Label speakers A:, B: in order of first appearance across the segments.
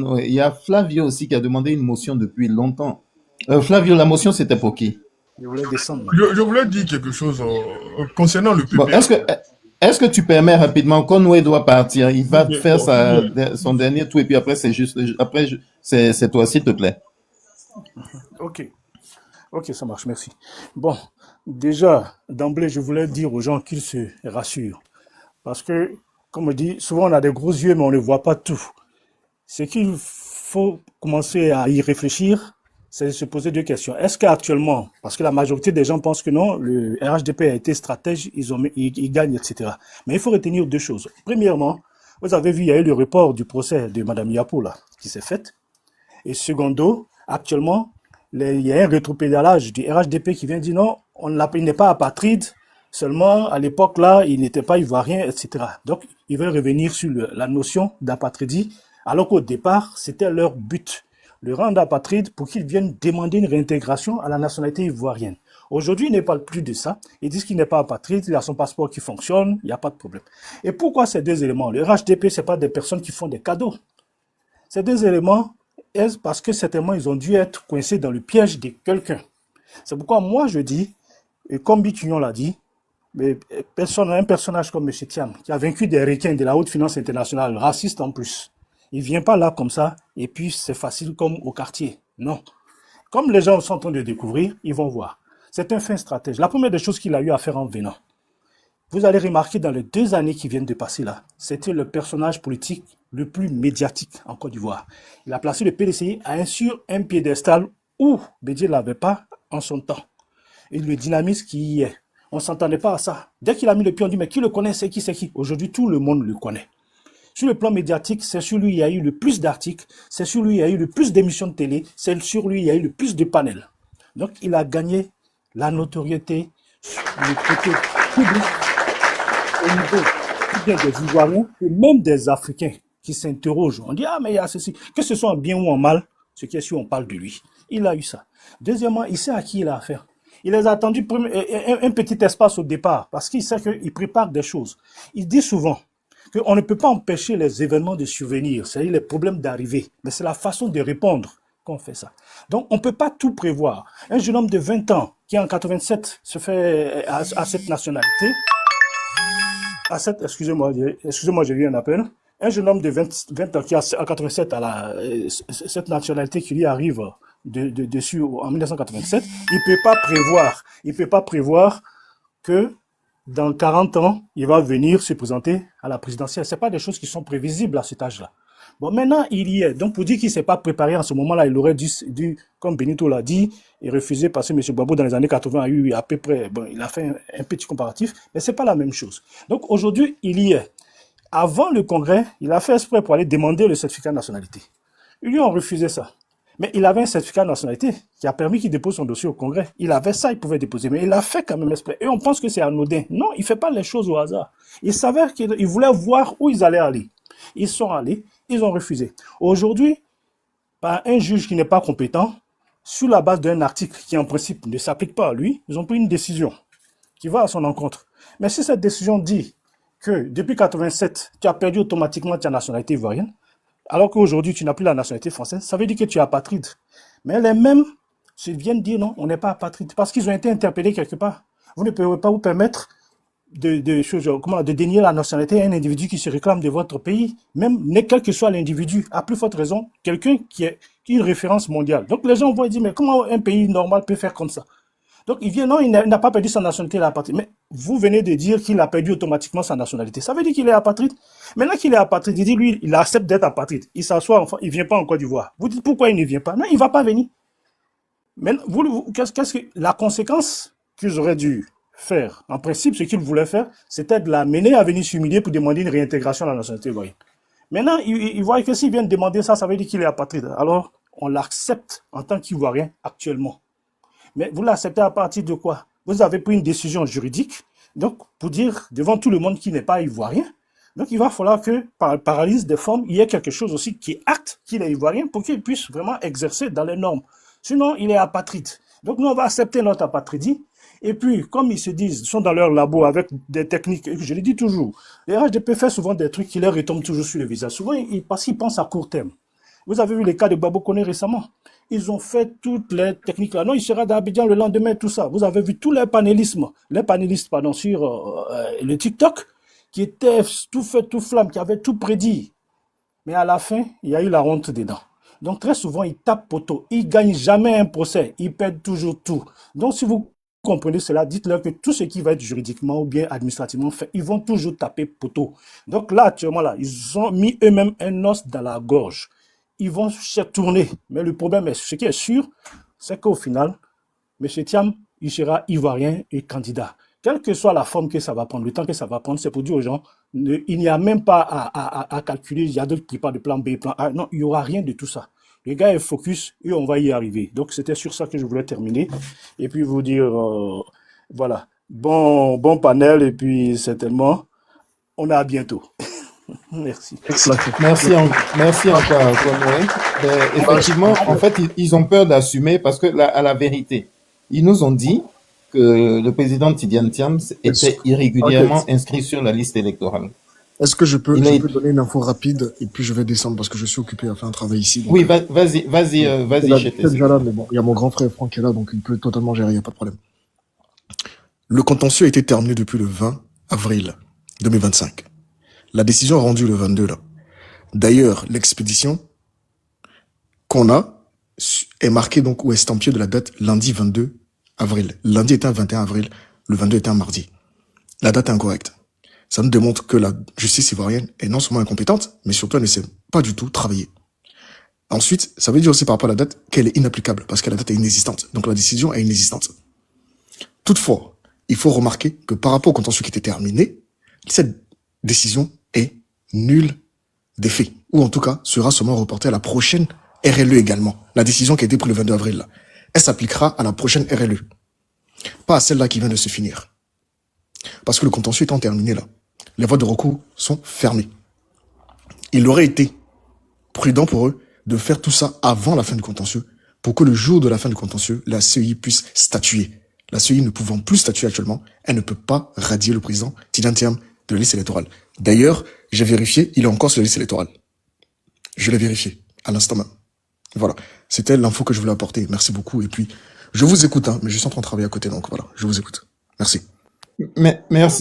A: Ouais, il y a Flavio aussi qui a demandé une motion depuis longtemps. Flavio, la motion, c'était pour qui?
B: Je voulais descendre.
C: Je voulais dire quelque chose concernant le
A: Bon,
C: PPR.
A: est-ce que tu permets rapidement, Conway doit partir, il va
C: Bien,
A: faire
C: bon, bien.
A: son dernier tour et puis après, c'est juste, après, c'est toi, s'il te plaît.
B: Ok, ok, ça marche, merci. Bon, déjà, d'emblée, je voulais dire aux gens qu'ils se rassurent. Parce que, comme on dit, souvent on a des gros yeux, mais on ne voit pas tout. Ce qu'il faut commencer à y réfléchir, c'est de se poser deux questions. Est-ce qu'actuellement, parce que la majorité des gens pensent que non, le RHDP a été stratège, ils gagnent, etc. Mais il faut retenir deux choses. Premièrement, vous avez vu, il y a eu le report du procès de Mme Yapo, là, qui s'est fait. Et secondo, actuellement, il y a un rétropédalage du RHDP qui vient dire non, il n'est pas apatride, seulement à l'époque là, il n'était pas ivoirien, etc. Donc, ils veulent revenir sur la notion d'apatridie, alors qu'au départ, c'était leur but, le rendre apatride pour qu'ils viennent demander une réintégration à la nationalité ivoirienne. Aujourd'hui, ils ne parlent plus de ça. Ils disent qu'il n'est pas apatride, il a son passeport qui fonctionne, il n'y a pas de problème. Et pourquoi ces deux éléments? Le RHDP, ce n'est pas des personnes qui font des cadeaux. Ces deux éléments, parce que certainement ils ont dû être coincés dans le piège de quelqu'un. C'est pourquoi moi je dis, et comme Bituignon l'a dit, mais un personnage comme M. Thiam, qui a vaincu des requins de la haute finance internationale, raciste en plus, il ne vient pas là comme ça, et puis c'est facile comme au quartier. Non. Comme les gens sont en train de découvrir, ils vont voir. C'est un fin stratège. La première des choses qu'il a eu à faire en venant, vous allez remarquer dans les 2 années qui viennent de passer là, c'était le personnage politique le plus médiatique en Côte d'Ivoire. Il a placé le PDCI sur un piédestal où Bédier ne l'avait pas en son temps. Et le dynamisme qui y est. On ne s'entendait pas à ça. Dès qu'il a mis le pied, on dit mais qui le connaît, c'est qui, c'est qui. Aujourd'hui, tout le monde le connaît. Sur le plan médiatique, c'est sur lui qu'il y a eu le plus d'articles, c'est sur lui qu'il y a eu le plus d'émissions de télé, c'est sur lui qu'il y a eu le plus de panels. Donc, il a gagné la notoriété, le côté public au niveau bien des Ivoiriens et même des Africains qui s'interrogent. On dit, ah, mais il y a ceci. Que ce soit en bien ou en mal, ce qui est sûr, on parle de lui. Il a eu ça. Deuxièmement, il sait à qui il a affaire. Il les a attendu un petit espace au départ parce qu'il sait qu'il prépare des choses. Il dit souvent qu'on ne peut pas empêcher les événements de survenir, c'est-à-dire les problèmes d'arriver, mais c'est la façon de répondre qu'on fait ça. Donc, on ne peut pas tout prévoir. Un jeune homme de 20 ans qui, en 87, se fait à cette nationalité, excusez-moi, j'ai eu un appel. Un jeune homme de 20 ans qui a en 87 cette nationalité qui lui arrive dessus en 1987, il peut pas prévoir que dans 40 ans, il va venir se présenter à la présidentielle. Ce pas des choses qui sont prévisibles à cet âge-là. Bon, maintenant, il y est. Donc, pour dire qu'il ne s'est pas préparé en ce moment-là, il aurait dû, comme Benito l'a dit, et refuser parce que M. Gbagbo, dans les années 80, a eu à peu près, bon, il a fait un petit comparatif, mais ce n'est pas la même chose. Donc, aujourd'hui, il y est. Avant le congrès, il a fait exprès pour aller demander le certificat de nationalité. Ils lui ont refusé ça. Mais il avait un certificat de nationalité qui a permis qu'il dépose son dossier au congrès. Il avait ça, il pouvait déposer. Mais il a fait quand même exprès. Et on pense que c'est anodin. Non, il ne fait pas les choses au hasard. Il savait qu'il voulait voir où ils allaient aller. Ils sont allés, ils ont refusé. Aujourd'hui, par un juge qui n'est pas compétent, sur la base d'un article qui en principe ne s'applique pas à lui, ils ont pris une décision qui va à son encontre. Mais si cette décision dit que depuis 87, tu as perdu automatiquement ta nationalité ivoirienne, alors qu'aujourd'hui tu n'as plus la nationalité française, ça veut dire que tu es apatride. Mais les mêmes viennent dire non, on n'est pas apatride, parce qu'ils ont été interpellés quelque part. Vous ne pouvez pas vous permettre de dénier la nationalité à un individu qui se réclame de votre pays, même quel que soit l'individu, à plus forte raison, quelqu'un qui est une référence mondiale. Donc les gens vont dire, mais comment un pays normal peut faire comme ça? Donc il vient, non, il n'a pas perdu sa nationalité, il est apatride. Mais vous venez de dire qu'il a perdu automatiquement sa nationalité. Ça veut dire qu'il est apatride. Maintenant qu'il est apatride, il dit, lui, il accepte d'être apatride. Il s'assoit, enfin, il ne vient pas en Côte d'Ivoire. Vous dites pourquoi il ne vient pas? Non, il ne va pas venir. Mais qu'est-ce que la conséquence qu'ils auraient dû faire, en principe, ce qu'ils voulaient faire, c'était de l'amener à venir s'humilier pour demander une réintégration à la nationalité ivoirienne. Maintenant, ils voient que s'ils viennent demander ça, ça veut dire qu'il est apatride. Alors, on l'accepte en tant qu'Ivoirien actuellement. Mais vous l'acceptez à partir de quoi? Vous avez pris une décision juridique, donc pour dire devant tout le monde qu'il n'est pas ivoirien. Donc il va falloir que par paralyse des formes, il y ait quelque chose aussi qui acte qu'il est ivoirien pour qu'il puisse vraiment exercer dans les normes. Sinon, il est apatride. Donc nous, on va accepter notre apatridie. Et puis, comme ils se disent, ils sont dans leur labo avec des techniques, je le dis toujours, les RHDP fait souvent des trucs qui leur retombent toujours sur le visage. Souvent, parce qu'ils pensent à court terme. Vous avez vu les cas de Babo Koné récemment. Ils ont fait toutes les techniques là. Non, il sera d'Abidjan le lendemain, tout ça. Vous avez vu tous les panélistes pardon, sur le TikTok qui étaient tout fait, tout flamme, qui avaient tout prédit. Mais à la fin, il y a eu la honte dedans. Donc très souvent, ils tapent poteau. Ils ne gagnent jamais un procès. Ils perdent toujours tout. Donc si vous comprenez cela, dites-leur que tout ce qui va être juridiquement ou bien administrativement fait, ils vont toujours taper poteau. Donc là, actuellement, là, ils ont mis eux-mêmes un os dans la gorge. Ils vont se tourner. Mais le problème, ce qui est sûr, c'est qu'au final, M. Thiam, il sera ivoirien et candidat. Quelle que soit la forme que ça va prendre, le temps que ça va prendre, c'est pour dire aux gens, il n'y a même pas à calculer, il y a d'autres qui parlent de plan B, plan A. Non, il n'y aura rien de tout ça. Le gars est focus et on va y arriver. Donc, c'était sur ça que je voulais terminer. Et puis, vous dire, voilà, bon panel et puis certainement, on est à bientôt. Merci.
A: Merci encore, Conway. Effectivement, en fait, ils ont peur d'assumer parce que à la vérité, ils nous ont dit que le président Tidiane Thiam était irrégulièrement inscrit sur la liste électorale.
D: Est-ce que je peux donner une info rapide et puis je vais descendre parce que je suis occupé à faire un travail ici.
A: Donc, oui, vas-y,
D: mais bon, il y a mon grand frère Franck qui est là, donc il peut totalement gérer, il n'y a pas de problème. Le contentieux a été terminé depuis le 20 avril 2025. La décision rendue le 22 là. D'ailleurs, l'expédition qu'on a est marquée donc ou estampillée de la date lundi 22 avril. Lundi était un 21 avril, le 22 était un mardi. La date est incorrecte. Ça nous démontre que la justice ivoirienne est non seulement incompétente, mais surtout elle ne sait pas du tout travailler. Ensuite, ça veut dire aussi par rapport à la date qu'elle est inapplicable, parce que la date est inexistante. Donc la décision est inexistante. Toutefois, il faut remarquer que par rapport au contentieux qui était terminé, cette décision est nulle d'effet. Ou en tout cas, sera seulement reportée à la prochaine RLE également. La décision qui a été prise le 22 avril là. Elle s'appliquera à la prochaine RLE. Pas à celle-là qui vient de se finir. Parce que le contentieux étant terminé là, les voies de recours sont fermées. Il aurait été prudent pour eux de faire tout ça avant la fin du contentieux, pour que le jour de la fin du contentieux, la CEI puisse statuer. La CEI ne pouvant plus statuer actuellement, elle ne peut pas radier le président Tidiane Thiam de la liste électorale. D'ailleurs, j'ai vérifié, il est encore sur la liste électorale. Je l'ai vérifié, à l'instant même. Voilà, c'était l'info que je voulais apporter. Merci beaucoup. Et puis, je vous écoute, mais je suis en train de travailler à côté, donc voilà, je vous écoute. Merci.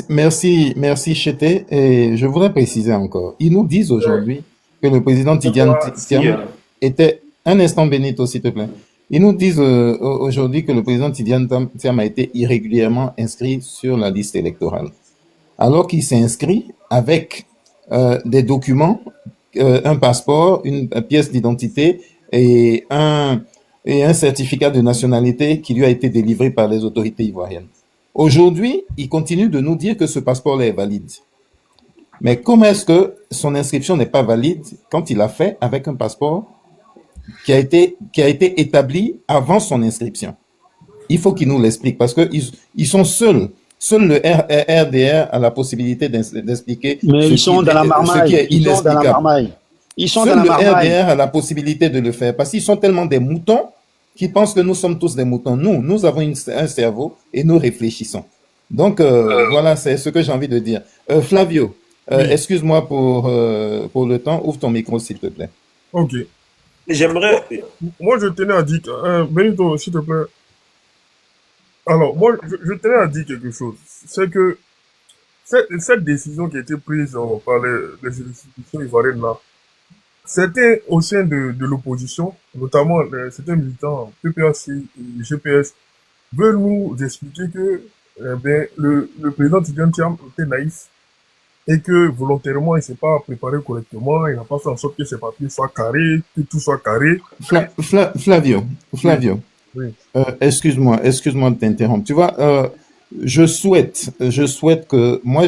A: Merci, Chété. Et je voudrais préciser encore. Ils nous disent aujourd'hui que le président Tidiane Thiam était... Un instant, Benito, s'il te plaît. Ils nous disent aujourd'hui que le président Tidiane Thiam a été irrégulièrement inscrit sur la liste électorale. Alors qu'il s'est inscrit avec des documents, un passeport, une pièce d'identité et un certificat de nationalité qui lui a été délivré par les autorités ivoiriennes. Aujourd'hui, il continue de nous dire que ce passeport-là est valide. Mais comment est-ce que son inscription n'est pas valide quand il l'a fait avec un passeport qui a été établi avant son inscription? Il faut qu'il nous l'explique parce que ils sont seuls. Seul le RDR a la possibilité d'expliquer
E: mais ils sont dans la marmaille.
A: Ce qui est inexplicable. Seul le RDR a la possibilité de le faire parce qu'ils sont tellement des moutons qui pensent que nous sommes tous des moutons. Nous avons un cerveau et nous réfléchissons. Donc, voilà, c'est ce que j'ai envie de dire. Flavio, excuse-moi pour le temps. Ouvre ton micro, s'il te plaît.
C: Ok.
F: J'aimerais...
C: Moi, je tenais à dire... Benito, s'il te plaît. Alors, moi, je tenais à dire quelque chose. C'est que cette décision qui a été prise par les institutions ivoiriennes là, c'était au sein de l'opposition, notamment certains militants PPAC et GPS, veulent nous expliquer que le président Tidiane Thiam était naïf et que volontairement il ne s'est pas préparé correctement, il n'a pas fait en sorte que ses papiers soient carrés, que tout soit carré.
A: Flavio,
C: oui.
A: Excuse-moi de t'interrompre. Tu vois, je souhaite que moi,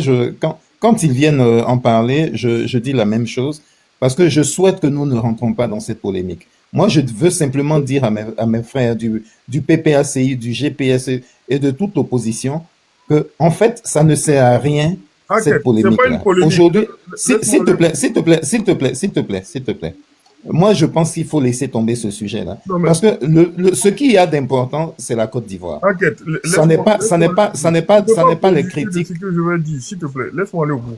A: quand ils viennent en parler, je dis la même chose. Parce que je souhaite que nous ne rentrons pas dans cette polémique. Moi, je veux simplement dire à mes frères du PPACI, du GPS et de toute l'opposition que, en fait, ça ne sert à rien, cette polémique-là. Aujourd'hui, s'il te plaît. Moi, je pense qu'il faut laisser tomber ce sujet-là. Parce que ce qu'il y a d'important, c'est la Côte d'Ivoire. Ça n'est pas les critiques.
C: Ce que je vais dire, s'il te plaît, laisse-moi aller au bout.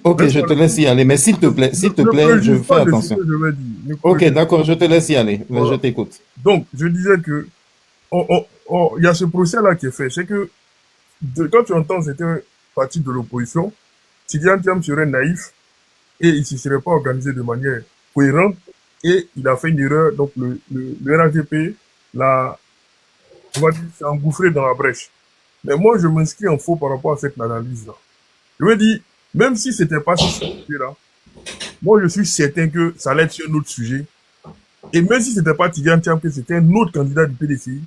A: Ok, je te laisse y aller, mais s'il te plaît,
C: Ne
A: je
C: préjuge
A: fais
C: pas de ce
A: attention.
C: que je vais dire. Ne
A: Ok,
C: préjuge
A: d'accord, je te laisse y aller, mais je
C: Voilà.
A: t'écoute.
C: Donc, je disais que il y a ce procès-là qui est fait. C'est que quand tu entends certains partis de l'opposition, Tidiane Thiam serait naïf et il ne se serait pas organisé de manière cohérente et il a fait une erreur. Donc, le RAGP on va dire, s'est engouffré dans la brèche. Mais moi, je m'inscris en faux par rapport à cette analyse-là. Je veux dire, même si ce n'était pas ce sujet-là, moi, je suis certain que ça allait être sur un autre sujet. Et même si ce n'était pas Tidiane Thiam, que c'était un autre candidat du PDCI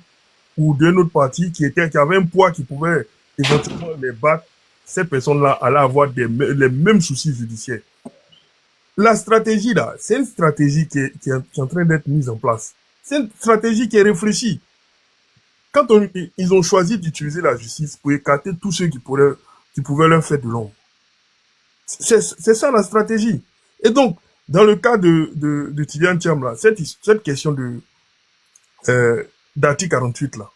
C: ou d'un autre parti qui avait un poids qui pouvait éventuellement les battre, cette personne-là allait avoir les mêmes soucis judiciaires. La stratégie, là, c'est une stratégie qui est en train d'être mise en place. C'est une stratégie qui est réfléchie. Quand ils ont choisi d'utiliser la justice pour écarter tous ceux qui pouvaient leur faire de l'ombre. C'est ça la stratégie. Et donc, dans le cas de Tidiane Thiam, là, cette question d'article 48, là.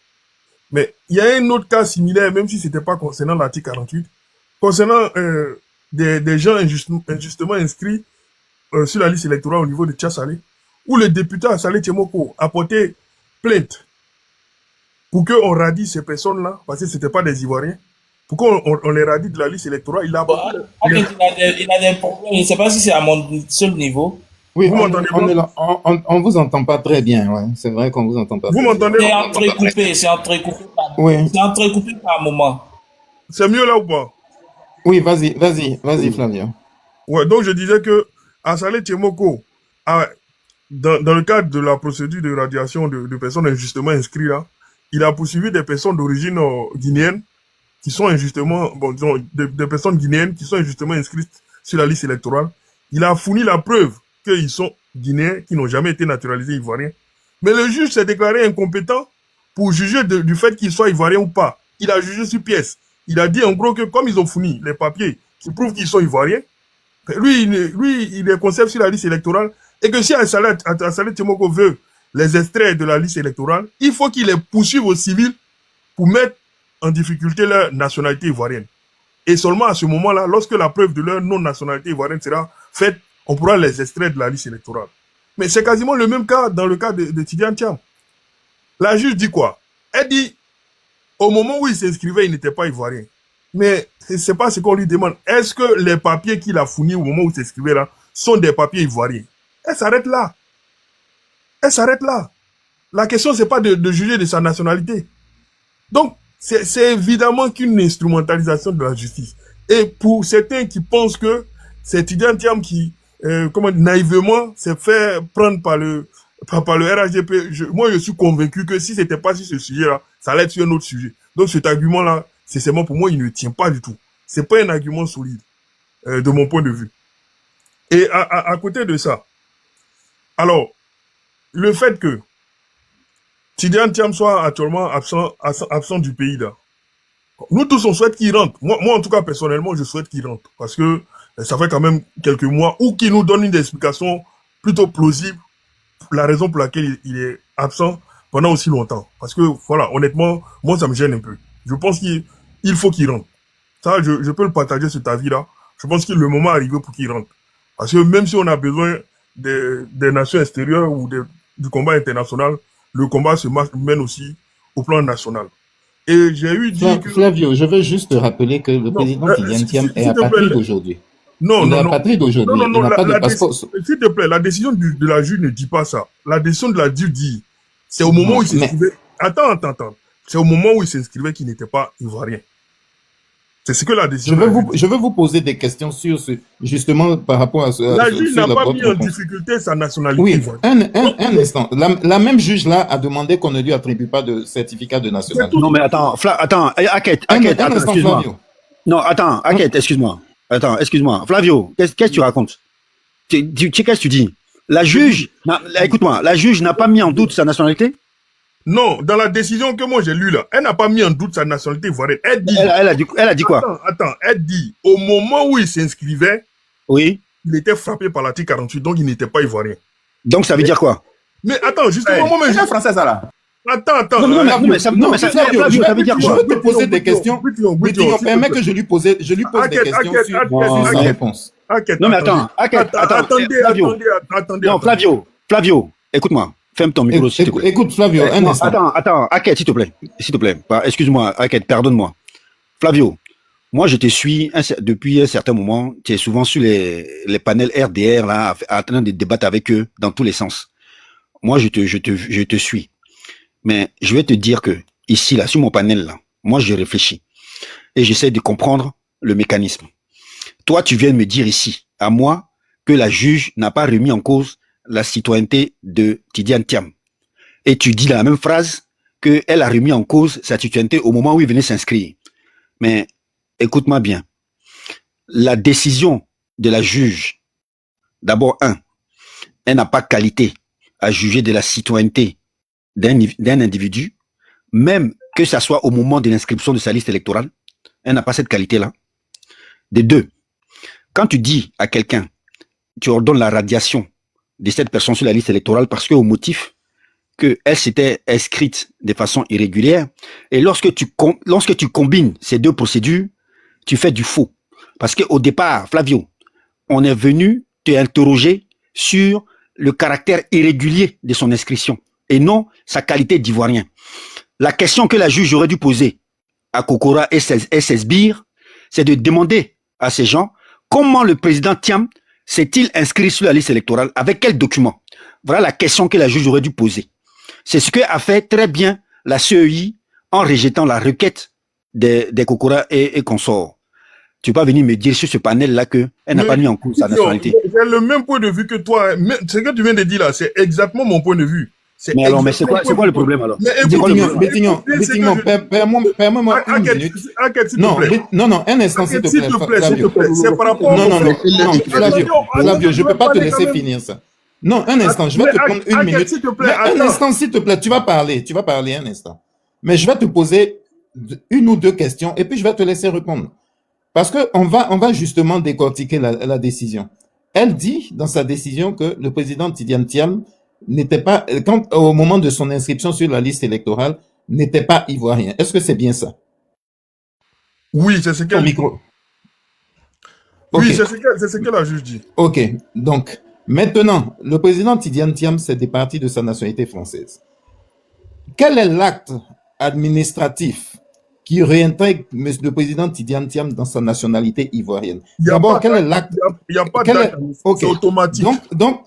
C: Mais il y a un autre cas similaire, même si c'était pas concernant l'article 48, concernant des gens injustement inscrits sur la liste électorale au niveau de Tchassalé, où le député Assalé Tchemoko a porté plainte pour qu'on radie ces personnes-là, parce que c'était pas des Ivoiriens, pour qu'on les radie de la liste électorale. Il a apporté...
E: Il a des problèmes. Je ne sais pas si c'est à mon seul niveau.
A: Oui,
C: Vous m'entendez pas?
A: on vous entend pas très bien, ouais. C'est vrai qu'on vous entend pas.
C: Vous m'entendez?
E: C'est entrecoupé
A: Oui.
E: C'est entrecoupé par moment.
C: C'est mieux là ou pas?
A: Oui, vas-y, Flavio.
C: Ouais, donc je disais que Assalé Tchemoko, dans le cadre de la procédure de radiation de personnes injustement inscrites là, il a poursuivi des personnes d'origine guinéenne qui sont injustement, disons, des personnes guinéennes qui sont injustement inscrites sur la liste électorale. Il a fourni la preuve qu'ils sont guinéens, qui n'ont jamais été naturalisés ivoiriens. Mais le juge s'est déclaré incompétent pour juger du fait qu'ils soient ivoiriens ou pas. Il a jugé sur pièce. Il a dit en gros que comme ils ont fourni les papiers qui prouvent qu'ils sont ivoiriens, lui, il les conserve sur la liste électorale et que si Assalé Tchemoko veut les extraits de la liste électorale, il faut qu'il les poursuive au civil pour mettre en difficulté leur nationalité ivoirienne. Et seulement à ce moment-là, lorsque la preuve de leur non-nationalité ivoirienne sera faite, on pourra les extraire de la liste électorale. Mais c'est quasiment le même cas dans le cas de Tidiane Thiam. La juge dit quoi? Elle dit, au moment où il s'inscrivait, il n'était pas ivoirien. Mais c'est pas ce qu'on lui demande. Est-ce que les papiers qu'il a fournis au moment où il s'inscrivait là sont des papiers ivoiriens? Elle s'arrête là. Elle s'arrête là. La question, c'est pas de juger de sa nationalité. Donc, c'est évidemment qu'une instrumentalisation de la justice. Et pour certains qui pensent que c'est Tidiane Thiam qui, naïvement, s'est fait prendre par le RHDP, moi, je suis convaincu que si c'était pas sur ce sujet-là, ça allait être sur un autre sujet. Donc, cet argument-là, sincèrement, pour moi, il ne tient pas du tout. C'est pas un argument solide, de mon point de vue. Et à côté de ça, alors, le fait que Tidiane Thiam soit actuellement absent du pays là, nous tous on souhaite qu'il rentre. Moi en tout cas personnellement je souhaite qu'il rentre parce que ça fait quand même quelques mois ou qu'il nous donne une explication plutôt plausible la raison pour laquelle il est absent pendant aussi longtemps. Parce que voilà, honnêtement, moi ça me gêne un peu. Je pense qu'il faut qu'il rentre. Ça, je peux le partager cet avis-là. Je pense que le moment est arrivé pour qu'il rentre. Parce que même si on a besoin des nations extérieures ou du combat international, le combat se mène aussi au plan national. Et j'ai eu dit que...
A: Flavio, je veux juste te rappeler que le président Tidiane Thiam est apatride aujourd'hui.
C: Non,
A: il est apatride aujourd'hui. Il n'a pas de passeport.
C: S'il te plaît, la décision de la juge ne dit pas ça. La décision de la juge dit, c'est au moment où il s'inscrivait... Attends. C'est au moment où il s'inscrivait qu'il n'était pas ivoirien. C'est ce que la décision...
A: Je veux vous poser des questions sur justement par rapport à ce...
C: La juge n'a pas mis en difficulté sa nationalité.
A: Oui, un instant. La même juge là a demandé qu'on ne lui attribue pas de certificat de nationalité.
F: Non mais attends, Aket, excuse-moi. Non, attends, Aket, excuse-moi. Attends, excuse-moi. Flavio, qu'est-ce que tu racontes? Qu'est-ce que tu dis? La juge, écoute-moi, la juge n'a pas mis en doute sa nationalité?
C: Non, dans la décision que moi j'ai lue là, elle n'a pas mis en doute sa nationalité ivoirienne. Elle dit.
F: Elle a dit quoi?
C: Attends, elle dit, au moment où il s'inscrivait,
F: oui,
C: il était frappé par l'article 48, donc il n'était pas ivoirien.
F: Donc ça veut dire quoi?
C: Mais attends, justement, moi-même.
G: C'est français ça là.
C: Attends.
A: Flavio,
F: ça veut dire
A: je
F: quoi?
A: veux te poser des questions. Boutignon, permets que je lui pose des questions sur sa réponse.
F: Non, mais attends.
C: Attendez.
F: Non, Flavio, écoute-moi. Ferme ton micro, s'il te plaît.
A: Écoute, Flavio, un instant.
F: Attends, Aket, s'il te plaît. Excuse-moi, Aket, pardonne-moi. Flavio, moi, je te suis depuis un certain moment. Tu es souvent sur les panels RDR, là, en train de débattre avec eux dans tous les sens. Moi, je te suis. Mais je vais te dire que, ici, là, sur mon panel, là, moi, je réfléchis. Et j'essaie de comprendre le mécanisme. Toi, tu viens de me dire ici, à moi, que la juge n'a pas remis en cause la citoyenneté de Tidiane Thiam. Et tu dis la même phrase qu'elle a remis en cause sa citoyenneté au moment où il venait s'inscrire. Mais écoute-moi bien. La décision de la juge, d'abord, elle n'a pas qualité à juger de la citoyenneté d'un individu, même que ça soit au moment de l'inscription de sa liste électorale. Elle n'a pas cette qualité-là. De deux, quand tu dis à quelqu'un, tu ordonnes la radiation de cette personne sur la liste électorale parce qu'au motif qu'elle s'était inscrite de façon irrégulière, et lorsque tu combines ces deux procédures, tu fais du faux. Parce qu'au départ, Flavio, on est venu te interroger sur le caractère irrégulier de son inscription et non sa qualité d'ivoirien. La question que la juge aurait dû poser à Kokora et ses sbires, c'est de demander à ces gens comment le président Thiam s'est-il inscrit sur la liste électorale, avec quel document? Voilà la question que la juge aurait dû poser. C'est ce que a fait très bien la CEI en rejetant la requête des Kokora et consorts. Tu peux pas venir me dire sur ce panel-là qu'elle n'a pas mis en cause sa nationalité.
C: J'ai le même point de vue que toi. Ce que tu viens de dire là, c'est exactement mon point de vue.
F: Mais alors, c'est quoi le problème alors?
A: Boutignon, permets-moi une minute. Non, un instant, s'il te plaît.
C: C'est par rapport
A: Flavio, je peux pas te laisser finir ça. Non, un instant, je vais te prendre une minute. Un instant, s'il te plaît, tu vas parler un instant. Mais je vais te poser une ou deux questions et puis je vais te laisser répondre. Parce que on va justement décortiquer la décision. Elle dit dans sa décision que le président Tidiane Thiam n'était pas, au moment de son inscription sur la liste électorale, n'était pas ivoirien. Est-ce que c'est bien ça?
C: Oui, c'est ce qu'elle dit.
A: Micro.
C: Oui, c'est ce que la juge dit.
A: Ok, donc, maintenant, le président Tidiane Thiam s'est départi de sa nationalité française. Quel est l'acte administratif qui réintègre le président Tidiane Thiam dans sa nationalité ivoirienne? D'abord, quel est l'acte?
C: Il n'y a pas d'acte, c'est automatique.
A: Donc,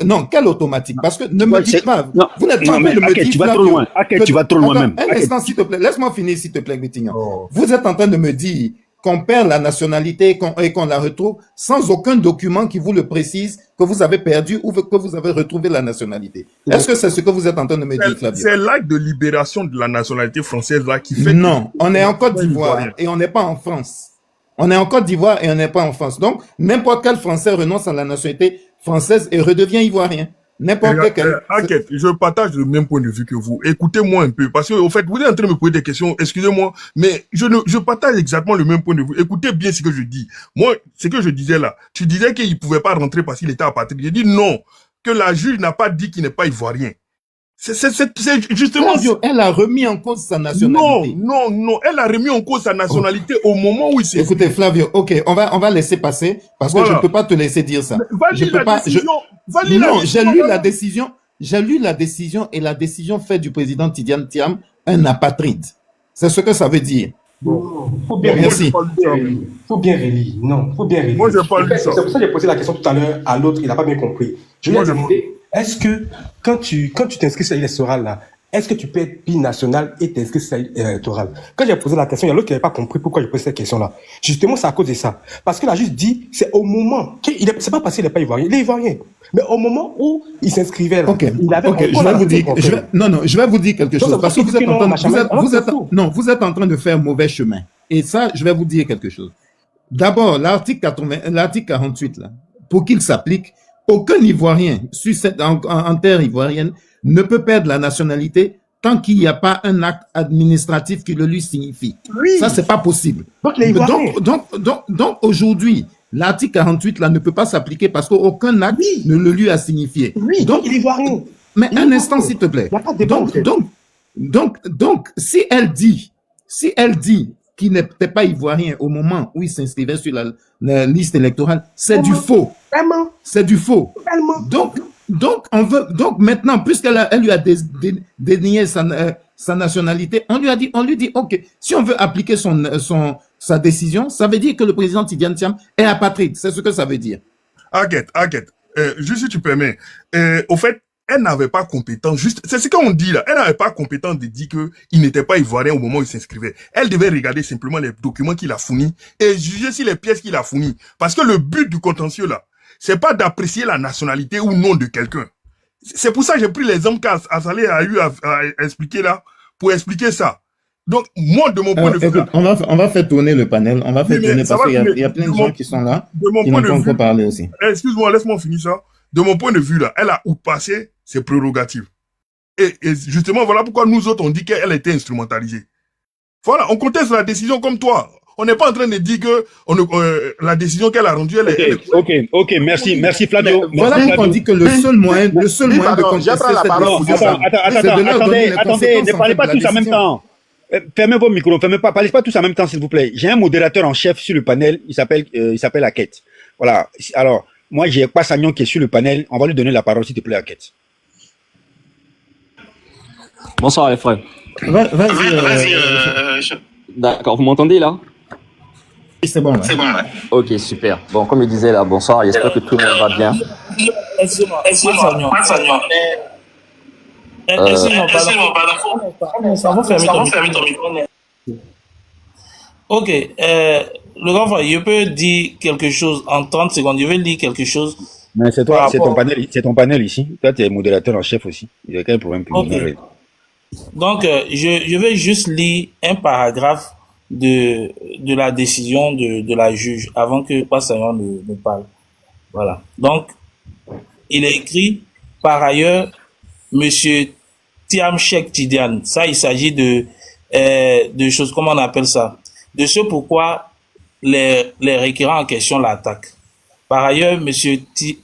A: non, quel automatique? Parce que ne me dites pas, vous n'êtes pas en train de me dire...
F: Tu vas trop loin, tu vas trop loin même.
A: Un instant, s'il te plaît, laisse-moi finir, s'il te plaît, Boutignon. Vous êtes en train de me dire qu'on perd la nationalité et qu'on la retrouve sans aucun document qui vous le précise que vous avez perdu ou que vous avez retrouvé la nationalité. Est-ce que c'est ce que vous êtes en train de me dire, Flavio?
C: C'est l'acte de libération de la nationalité française là qui fait...
A: Non, on est en Côte d'Ivoire et on n'est pas en France. On est en Côte d'Ivoire et on n'est pas en France. Donc, n'importe quel Français renonce à la nationalité française et redevient ivoirien. N'importe quel.
C: Je partage le même point de vue que vous. Écoutez-moi un peu, parce que au fait, vous êtes en train de me poser des questions. Excusez-moi, mais je partage exactement le même point de vue. Écoutez bien ce que je dis. Moi, ce que je disais là, tu disais qu'il pouvait pas rentrer parce qu'il était apatride. J'ai dit non, que la juge n'a pas dit qu'il n'est pas ivoirien. C'est justement...
A: Flavio, elle a remis en cause sa nationalité.
C: Non, elle a remis en cause sa nationalité au moment où il s'est...
A: Écoutez, Flavio, ok, on va laisser passer parce que je ne peux pas te laisser dire ça. Non, j'ai lu la décision et la décision faite du président Tidiane Thiam un apatride. C'est ce que ça veut dire.
G: Bon. Faut bien
A: Merci.
G: Faut bien relire. Non, faut bien relire.
C: Moi, j'ai pas lu ça.
G: C'est pour ça que j'ai posé la question tout à l'heure à l'autre, il n'a pas bien compris. Je lui ai demandé, est-ce que quand tu t'inscris sur la liste électorale là, est-ce que tu peux être binational et t'inscrire sur la liste électorale? Quand j'ai posé la question, il y a l'autre qui n'avait pas compris pourquoi je posais cette question-là. Justement, c'est à cause de ça. Parce que la juge dit, c'est au moment, c'est pas parce qu'il n'est pas ivoirien, il est ivoirien. Mais au moment où il s'inscrivait là, il avait
A: je vais vous dire quelque chose. Parce que vous êtes en train de faire mauvais chemin. Et ça, je vais vous dire quelque chose. D'abord, l'article 48 là, pour qu'il s'applique, aucun Ivoirien en terre ivoirienne ne peut perdre la nationalité tant qu'il n'y a pas un acte administratif qui le lui signifie. Oui. Ça, c'est pas possible. Donc aujourd'hui, l'article 48 là ne peut pas s'appliquer parce qu'aucun acte ne le lui a signifié.
G: Oui, donc il est ivoirien.
A: Mais un instant, s'il te plaît. Donc, si elle dit qu'il n'était pas ivoirien au moment où il s'inscrivait sur la liste électorale, c'est du faux.
G: Vraiment?
A: C'est du faux.
G: Vraiment?
A: Donc maintenant, puisqu'elle lui a dénié sa nationalité, on lui dit, ok, si on veut appliquer sa décision, ça veut dire que le président Tidiane Thiam est apatride. C'est ce que ça veut dire.
C: Aguette. Juste si tu permets. Au fait, elle n'avait pas compétence, c'est ce qu'on dit là, elle n'avait pas compétence de dire qu'il n'était pas ivoirien au moment où il s'inscrivait. Elle devait regarder simplement les documents qu'il a fournis et juger si les pièces qu'il a fournies. Parce que le but du contentieux là, c'est pas d'apprécier la nationalité ou non de quelqu'un. C'est pour ça que j'ai pris l'exemple qu'Azalé a eu à expliquer là, pour expliquer ça. Donc, moi, de mon point de vue...
A: Écoute, on va faire tourner le panel, on va faire tourner parce qu'il y a plein de gens qui sont là, qui n'ont pas encore parlé aussi.
C: Excuse-moi, laisse-moi finir ça. De mon point de vue là, elle a outrepassé ses prérogatives. Et justement, voilà pourquoi nous autres, on dit qu'elle était instrumentalisée. Voilà, on conteste la décision comme toi. On n'est pas en train de dire que la décision qu'elle a rendue, elle est...
F: Ok, merci Flavio.
A: Voilà pourquoi on dit que le seul moyen de contester cette décision...
F: Attendez, ne parlez pas tous en même temps. Fermez vos micros, parlez pas tous en même temps, s'il vous plaît. J'ai un modérateur en chef sur le panel, il s'appelle Aket. Voilà, alors... Moi, j'ai pas Sagnon qui est sur le panel. On va lui donner la parole, s'il te plaît, Aket.
H: Bonsoir, les frères.
A: Vas-y.
H: D'accord, vous m'entendez là?
A: Oui, c'est bon. Ouais.
H: C'est bon, ouais. Ok, super. Bon, comme je disais là, bonsoir. J'espère que tout le monde va bien.
E: Ok, le grand frère, je peux dire quelque chose en 30 secondes. Je vais lire quelque chose.
F: Mais c'est toi, c'est ton panel ici. Toi, tu es modérateur en chef aussi. Il y a quel problème pour
E: okay. Donc, je vais juste lire un paragraphe de la décision de la juge avant que Passayon ne parle. Voilà. Donc, il est écrit, par ailleurs, Monsieur Thiam Cheikh Tidiane. Ça, il s'agit de choses, comment on appelle ça? De ce pourquoi les requérants en question l'attaquent. Par ailleurs, M.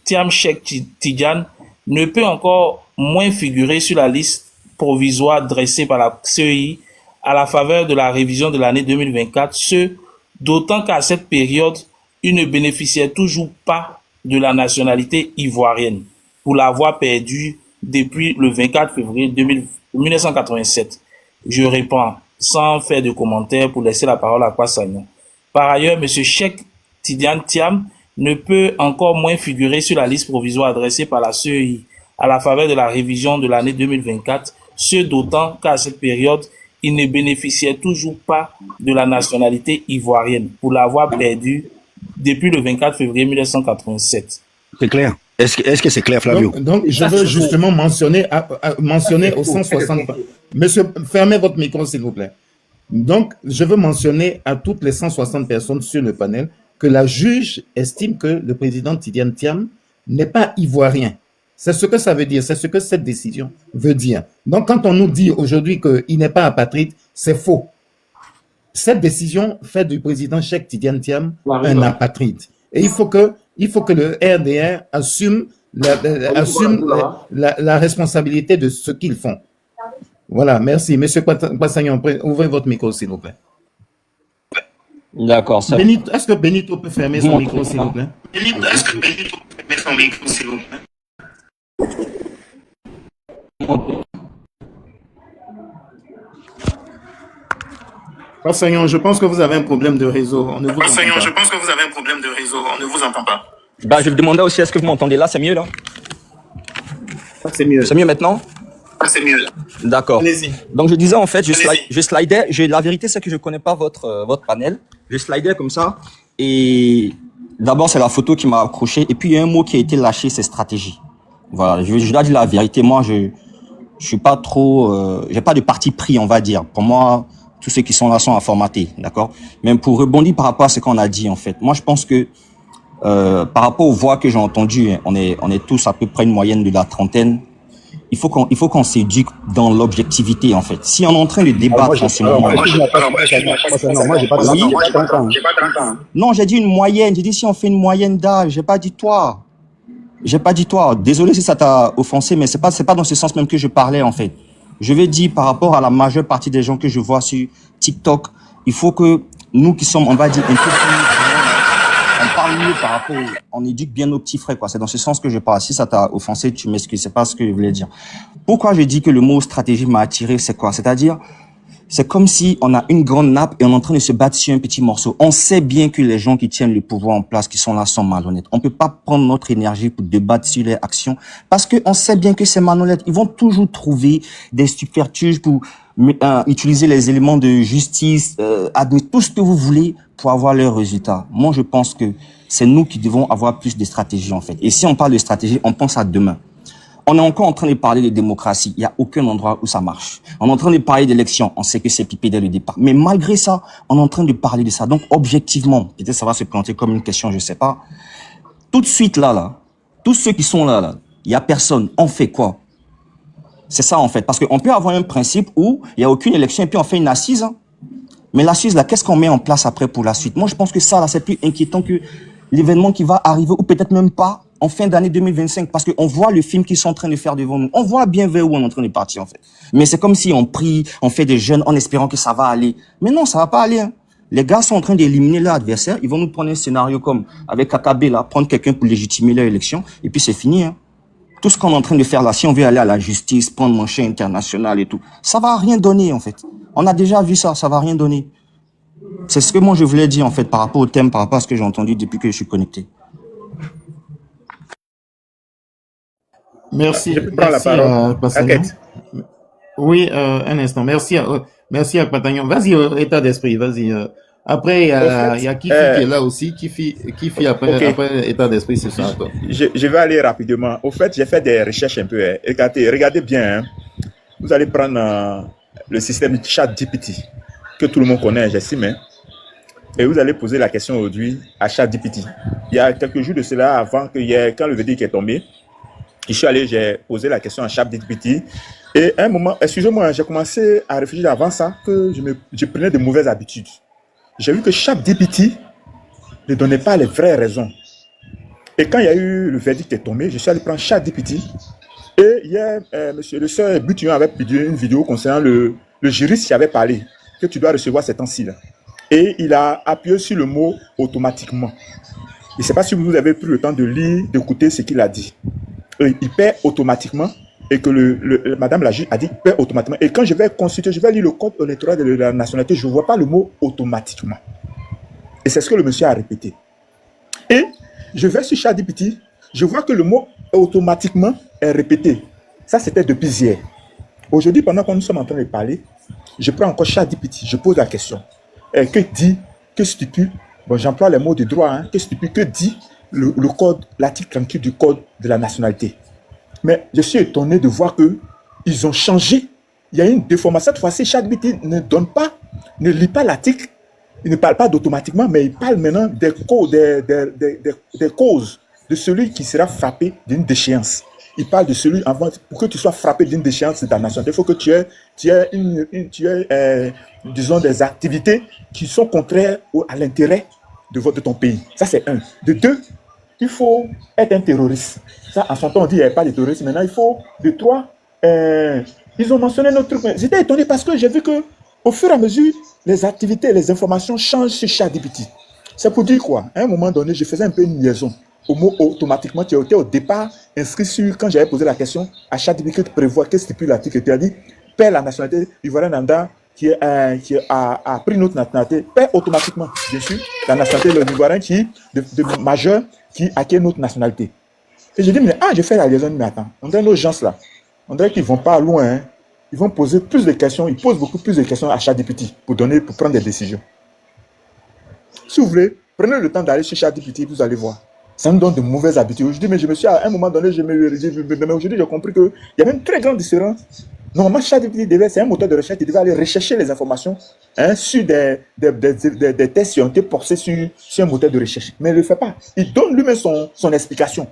E: Thiam Cheikh Tidiane ne peut encore moins figurer sur la liste provisoire dressée par la CEI à la faveur de la révision de l'année 2024, d'autant qu'à cette période, il ne bénéficiait toujours pas de la nationalité ivoirienne pour l'avoir perdue depuis le 24 février 1987. Je réponds sans faire de commentaires pour laisser la parole à Kwasagnon. Par ailleurs, M. Cheikh Tidiane Thiam ne peut encore moins figurer sur la liste provisoire adressée par la CEI à la faveur de la révision de l'année 2024, d'autant qu'à cette période, il ne bénéficiait toujours pas de la nationalité ivoirienne pour l'avoir perdue depuis le 24 février 1987.
F: C'est clair. Est-ce que c'est clair, Flavio?
A: Donc je veux justement mentionner aux 160... Monsieur, fermez votre micro, s'il vous plaît. Donc, je veux mentionner à toutes les 160 personnes sur le panel que la juge estime que le président Tidiane Thiam n'est pas ivoirien. C'est ce que ça veut dire, c'est ce que cette décision veut dire. Donc, quand on nous dit aujourd'hui qu'il n'est pas apatride, c'est faux. Cette décision fait du président Cheikh Tidiane Thiam un apatride. Et il faut que le RDR assume la responsabilité de ce qu'ils font. Voilà, merci. Monsieur Kwasagnon, ouvrez votre micro, s'il vous plaît.
H: D'accord.
A: Est-ce que Benito peut fermer son micro, s'il vous plaît?
I: Est-ce que Benito peut fermer son micro, s'il vous plaît?
A: Kwasagnon, je pense que vous avez un problème de réseau. On ne vous entend pas.
I: Je pense que vous avez un problème de réseau. On ne vous entend pas.
H: Bah, je me demandais aussi, est-ce que vous m'entendez là? C'est mieux là?
A: C'est mieux.
H: C'est mieux maintenant?
I: C'est mieux là.
H: D'accord.
A: Allez-y.
H: Donc je disais en fait, je slidais. La vérité c'est que je connais pas votre panel. Je slidais comme ça et d'abord c'est la photo qui m'a accroché et puis il y a un mot qui a été lâché, c'est stratégie. Voilà, je dois dire la vérité. Moi, je suis pas trop, j'ai pas de parti pris, on va dire. Pour moi, tous ceux qui sont là sont informatés, d'accord. Même pour rebondir par rapport à ce qu'on a dit en fait, moi je pense que par rapport aux voix que j'ai entendues, on est tous à peu près une moyenne de la trentaine. Il faut qu'on s'éduque dans l'objectivité, en fait. Si on est en train de débattre en ce moment...
F: Moi, j'ai pas 30 ans.
H: Non, j'ai dit une moyenne. J'ai dit si on fait une moyenne d'âge. J'ai pas dit toi. Désolé si ça t'a offensé, mais c'est pas dans ce sens même que je parlais, en fait. je vais dire par rapport à la majeure partie des gens que je vois sur TikTok, il faut que nous qui sommes, on va dire, un peu plus, on parle mieux par rapport, on éduque bien nos petits frères, quoi. C'est dans ce sens que je parle. Si ça t'a offensé, tu m'excuses, c'est pas ce que je voulais dire. Pourquoi je dis que le mot stratégie m'a attiré, c'est quoi? C'est-à-dire, c'est comme si on a une grande nappe et on est en train de se battre sur un petit morceau. On sait bien que les gens qui tiennent le pouvoir en place, qui sont là, sont malhonnêtes. On peut pas prendre notre énergie pour débattre sur les actions parce que on sait bien que c'est malhonnête. Ils vont toujours trouver des subterfuges pour utiliser les éléments de justice, admettre tout ce que vous voulez pour avoir leurs résultats. Moi, je pense que c'est nous qui devons avoir plus de stratégie, en fait. Et si on parle de stratégie, on pense à demain. On est encore en train de parler de démocratie. Il n'y a aucun endroit où ça marche. On est en train de parler d'élections. On sait que c'est pipé dès le départ. Mais malgré ça, on est en train de parler de ça. Donc, objectivement, peut-être ça va se planter comme une question, je sais pas. Tout de suite, là, tous ceux qui sont là, il n'y a personne. On fait quoi? C'est ça, en fait. Parce qu'on peut avoir un principe où il n'y a aucune élection et puis on fait une assise. Hein. Mais l'assise, là, qu'est-ce qu'on met en place après pour la suite? Moi, je pense que ça, là, c'est plus inquiétant que l'événement qui va arriver ou peut-être même pas en fin d'année 2025, parce qu'on voit le film qu'ils sont en train de faire devant nous. On voit bien vers où on est en train de partir, en fait. Mais c'est comme si on prie, on fait des jeûnes en espérant que ça va aller. Mais non, ça va pas aller. Hein. Les gars sont en train d'éliminer leur adversaire. Ils vont nous prendre un scénario comme avec Kakabe, là, prendre quelqu'un pour légitimer leur élection, et puis c'est fini. Hein. Tout ce qu'on est en train de faire là, si on veut aller à la justice, prendre manche internationale et tout, ça va rien donner, en fait. On a déjà vu ça, ça va rien donner. C'est ce que moi je voulais dire, en fait, par rapport au thème, par rapport à ce que j'ai entendu depuis que je suis connecté.
A: Merci.
J: Je peux prendre la parole. Enquête.
A: Oui, un instant. Merci à Patagnon. Vas-y, état d'esprit, vas-y. Après, il y a Kifi qui est là aussi. Kifi après état d'esprit, c'est ça.
J: Je vais aller rapidement. Au fait, j'ai fait des recherches un peu. Hein. Regardez bien. Hein. Vous allez prendre le système ChatGPT, que tout le monde connaît, j'estime. Hein. Et vous allez poser la question aujourd'hui à ChatGPT. Il y a quelques jours de cela, avant quand le verdict est tombé, je suis allé, j'ai posé la question à ChatGPT. Et à un moment, excusez-moi, j'ai commencé à réfléchir avant ça que je prenais de mauvaises habitudes. J'ai vu que ChatGPT ne donnait pas les vraies raisons. Et quand il y a eu le verdict qui est tombé, je suis allé prendre ChatGPT. Et hier, monsieur le sœur Butillon avait publié une vidéo concernant le juriste qui avait parlé, que tu dois recevoir ces temps-ci. Et il a appuyé sur le mot automatiquement. Je ne sais pas si vous avez pris le temps de lire, d'écouter ce qu'il a dit. Il paie automatiquement et que madame la juge a dit paie automatiquement. Et quand je vais consulter, je vais lire le code électoral de la nationalité, je ne vois pas le mot automatiquement. Et c'est ce que le monsieur a répété. Et je vais sur ChatGPT, je vois que le mot automatiquement est répété. Ça, c'était depuis hier. Aujourd'hui, pendant que nous sommes en train de parler, je prends encore ChatGPT, je pose la question. Que stipule, bon, j'emploie les mots de droit, hein, que dit le code, l'article 38 du code de la nationalité. Mais je suis étonné de voir qu'ils ont changé. Il y a une déformation. Cette fois-ci, ChatGPT ne lit pas l'article, il ne parle pas d'automatiquement, mais il parle maintenant des causes de celui qui sera frappé d'une déchéance. Il parle de celui, pour que tu sois frappé d'une déchéance de ta nationalité, il faut que tu aies disons, des activités qui sont contraires à l'intérêt de ton pays. Ça, c'est un. De deux, il faut être un terroriste. Ça, en son temps, on dit qu'il n'y avait pas de terrorisme. Maintenant, il faut. De trois, ils ont mentionné notre truc. J'étais étonné parce que j'ai vu qu'au fur et à mesure, les activités, les informations changent sur ChatGPT. C'est pour dire quoi? À un moment donné, je faisais un peu une liaison. Au mot automatiquement, tu étais au départ inscrit sur, quand j'avais posé la question, à ChatGPT qui prévoit, qu'est-ce que l'article? Tu as dit, paie la nationalité Ivoirien Nanda qui a pris notre nationalité, paie automatiquement, bien sûr, la nationalité de l'Ivoirien de majeur qui acquiert notre nationalité. Et j'ai dit, mais je fais la liaison, mais attends, on dirait nos gens là, on dirait qu'ils ne vont pas loin, hein. Ils vont poser plus de questions, ils posent beaucoup plus de questions à ChatGPT pour prendre des décisions. Si vous voulez, prenez le temps d'aller chez ChatGPT, vous allez voir. Ça nous donne de mauvaises habitudes. Aujourd'hui, mais je me suis, à un moment donné, mais aujourd'hui, j'ai compris qu'il y avait une très grande différence. Normalement, ChatGPT c'est un moteur de recherche qui devait aller rechercher les informations sur des tests qui ont été portés sur un moteur de recherche. Mais il ne le fait pas. Il donne lui-même son explication.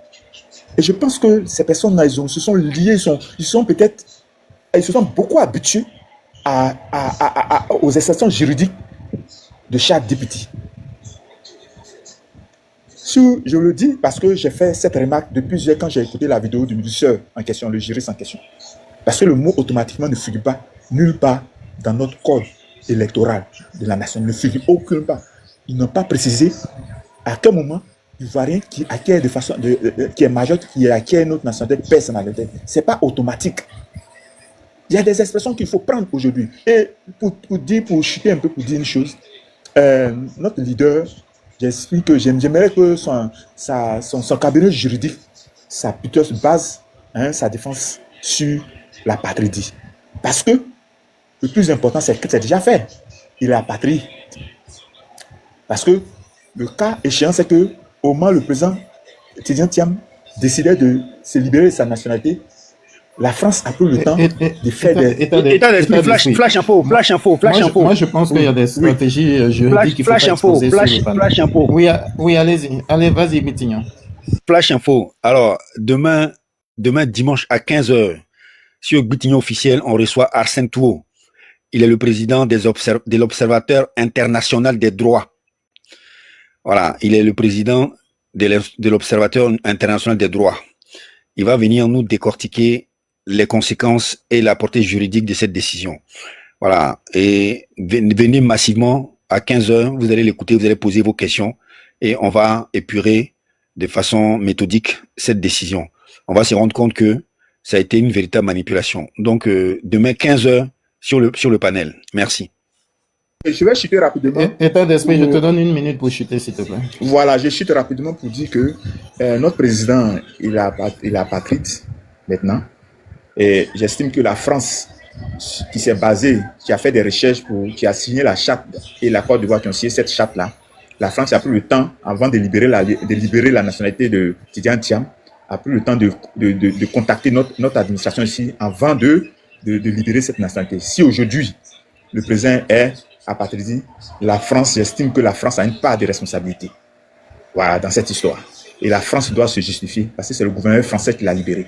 J: Et je pense que ces personnes-là, ils se sont liés, ils se sont beaucoup habitués aux exceptions juridiques de ChatGPT. Je le dis parce que j'ai fait cette remarque depuis quand j'ai écouté la vidéo du ministère en question, le juriste en question. Parce que le mot automatiquement ne figure pas nulle part dans notre code électoral de la nation. Il ne figure aucune part. Ils n'ont pas précisé à quel moment l'Ivoirien qui acquiert de façon, qui est majeur, qui acquiert notre nationalité, personnalité. Ce n'est pas automatique. Il y a des expressions qu'il faut prendre aujourd'hui. Et pour chuter un peu, pour dire une chose, notre leader, j'explique que j'aimerais que son cabinet juridique, sa plutôt base, sa défense sur la patrie. Parce que le plus important, c'est que c'est déjà fait. Il est apatride. Parce que le cas échéant, c'est que au moment où le président Tidjane Thiam décidait de se libérer de sa nationalité, la France a pris le temps de faire des...
F: Flash info.
A: Moi, je pense qu'il y a des stratégies juridiques qu'il faut pas exposer sur le panel.
F: Flash info.
A: Oui, allez-y. Allez, vas-y, Bitignon.
F: Flash info. Alors, demain dimanche à 15h, sur Bitignon officiel, on reçoit Arsène Touo. Il est le président de l'Observatoire international des droits. Voilà, il est le président de l'Observatoire international des droits. Il va venir nous décortiquer les conséquences et la portée juridique de cette décision. Voilà, et venez massivement à 15h, vous allez l'écouter, vous allez poser vos questions et on va épurer de façon méthodique cette décision. On va se rendre compte que ça a été une véritable manipulation. Donc, demain 15h sur le panel. Merci.
J: Je vais chuter rapidement.
A: État d'esprit, je te donne 1 minute pour chuter, s'il te plaît.
J: Voilà, je chute rapidement pour dire que notre président, il est apatride maintenant. Et j'estime que la France, qui s'est basée, qui a fait des recherches, qui a signé la charte et la Côte d'Ivoire qui ont signé cette charte-là, la France a pris le temps, avant de libérer la nationalité de Tidjane Thiam, a pris le temps de contacter notre administration ici avant de libérer cette nationalité. Si aujourd'hui, le président est apatride, la France, j'estime que la France a une part de responsabilité, voilà, dans cette histoire. Et la France doit se justifier parce que c'est le gouvernement français qui l'a libéré.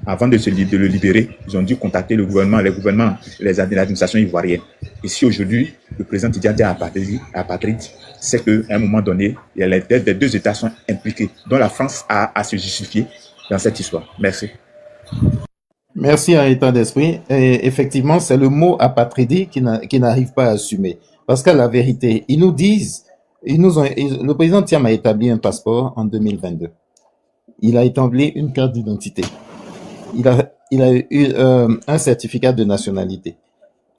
J: Avant de le libérer, ils ont dû contacter les administrations ivoiriennes. Et si aujourd'hui, le président Tidjane est apatride, c'est qu'à un moment donné, il y a les deux États sont impliqués, dont la France a à se justifier dans cette histoire. Merci.
A: Merci à l'état d'esprit. Et effectivement, c'est le mot apatride qui n'arrive pas à assumer. Parce qu'à la vérité, ils nous disent, le président Thiam a établi un passeport en 2022. Il a établi une carte d'identité. Il a eu un certificat de nationalité.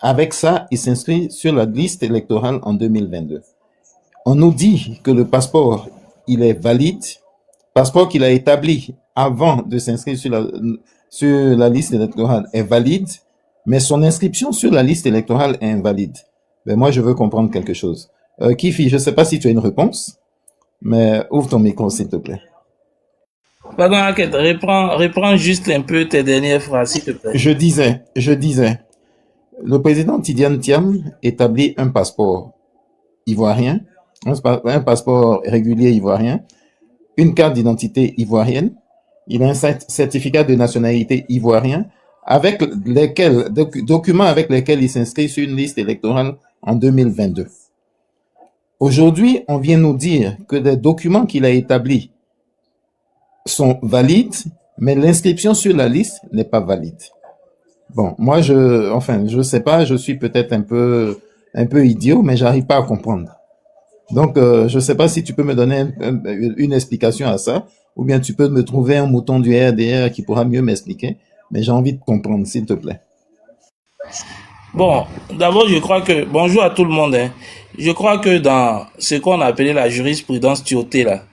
A: Avec ça, il s'inscrit sur la liste électorale en 2022. On nous dit que le passeport, il est valide, passeport qu'il a établi avant de s'inscrire sur la liste électorale est valide, mais son inscription sur la liste électorale est invalide. Ben moi, je veux comprendre quelque chose. Kifi, je ne sais pas si tu as une réponse, mais ouvre ton micro, s'il te plaît.
E: Pardon, Aket, reprends juste un peu tes dernières phrases, s'il te plaît.
A: Je disais, le président Tidjane Thiam établit un passeport ivoirien, un passeport régulier ivoirien, une carte d'identité ivoirienne, il a un certificat de nationalité ivoirien, avec lesquels, documents avec lesquels il s'inscrit sur une liste électorale en 2022. Aujourd'hui, on vient nous dire que des documents qu'il a établis sont valides, mais l'inscription sur la liste n'est pas valide. Bon, moi, je sais pas, je suis peut-être un peu idiot, mais j'arrive pas à comprendre. Donc, je sais pas si tu peux me donner une explication à ça, ou bien tu peux me trouver un mouton du RDR qui pourra mieux m'expliquer, mais j'ai envie de comprendre, s'il te plaît.
E: Bon, d'abord, je crois que, bonjour à tout le monde, hein. Je crois que dans ce qu'on appelait la jurisprudence Tioté, là,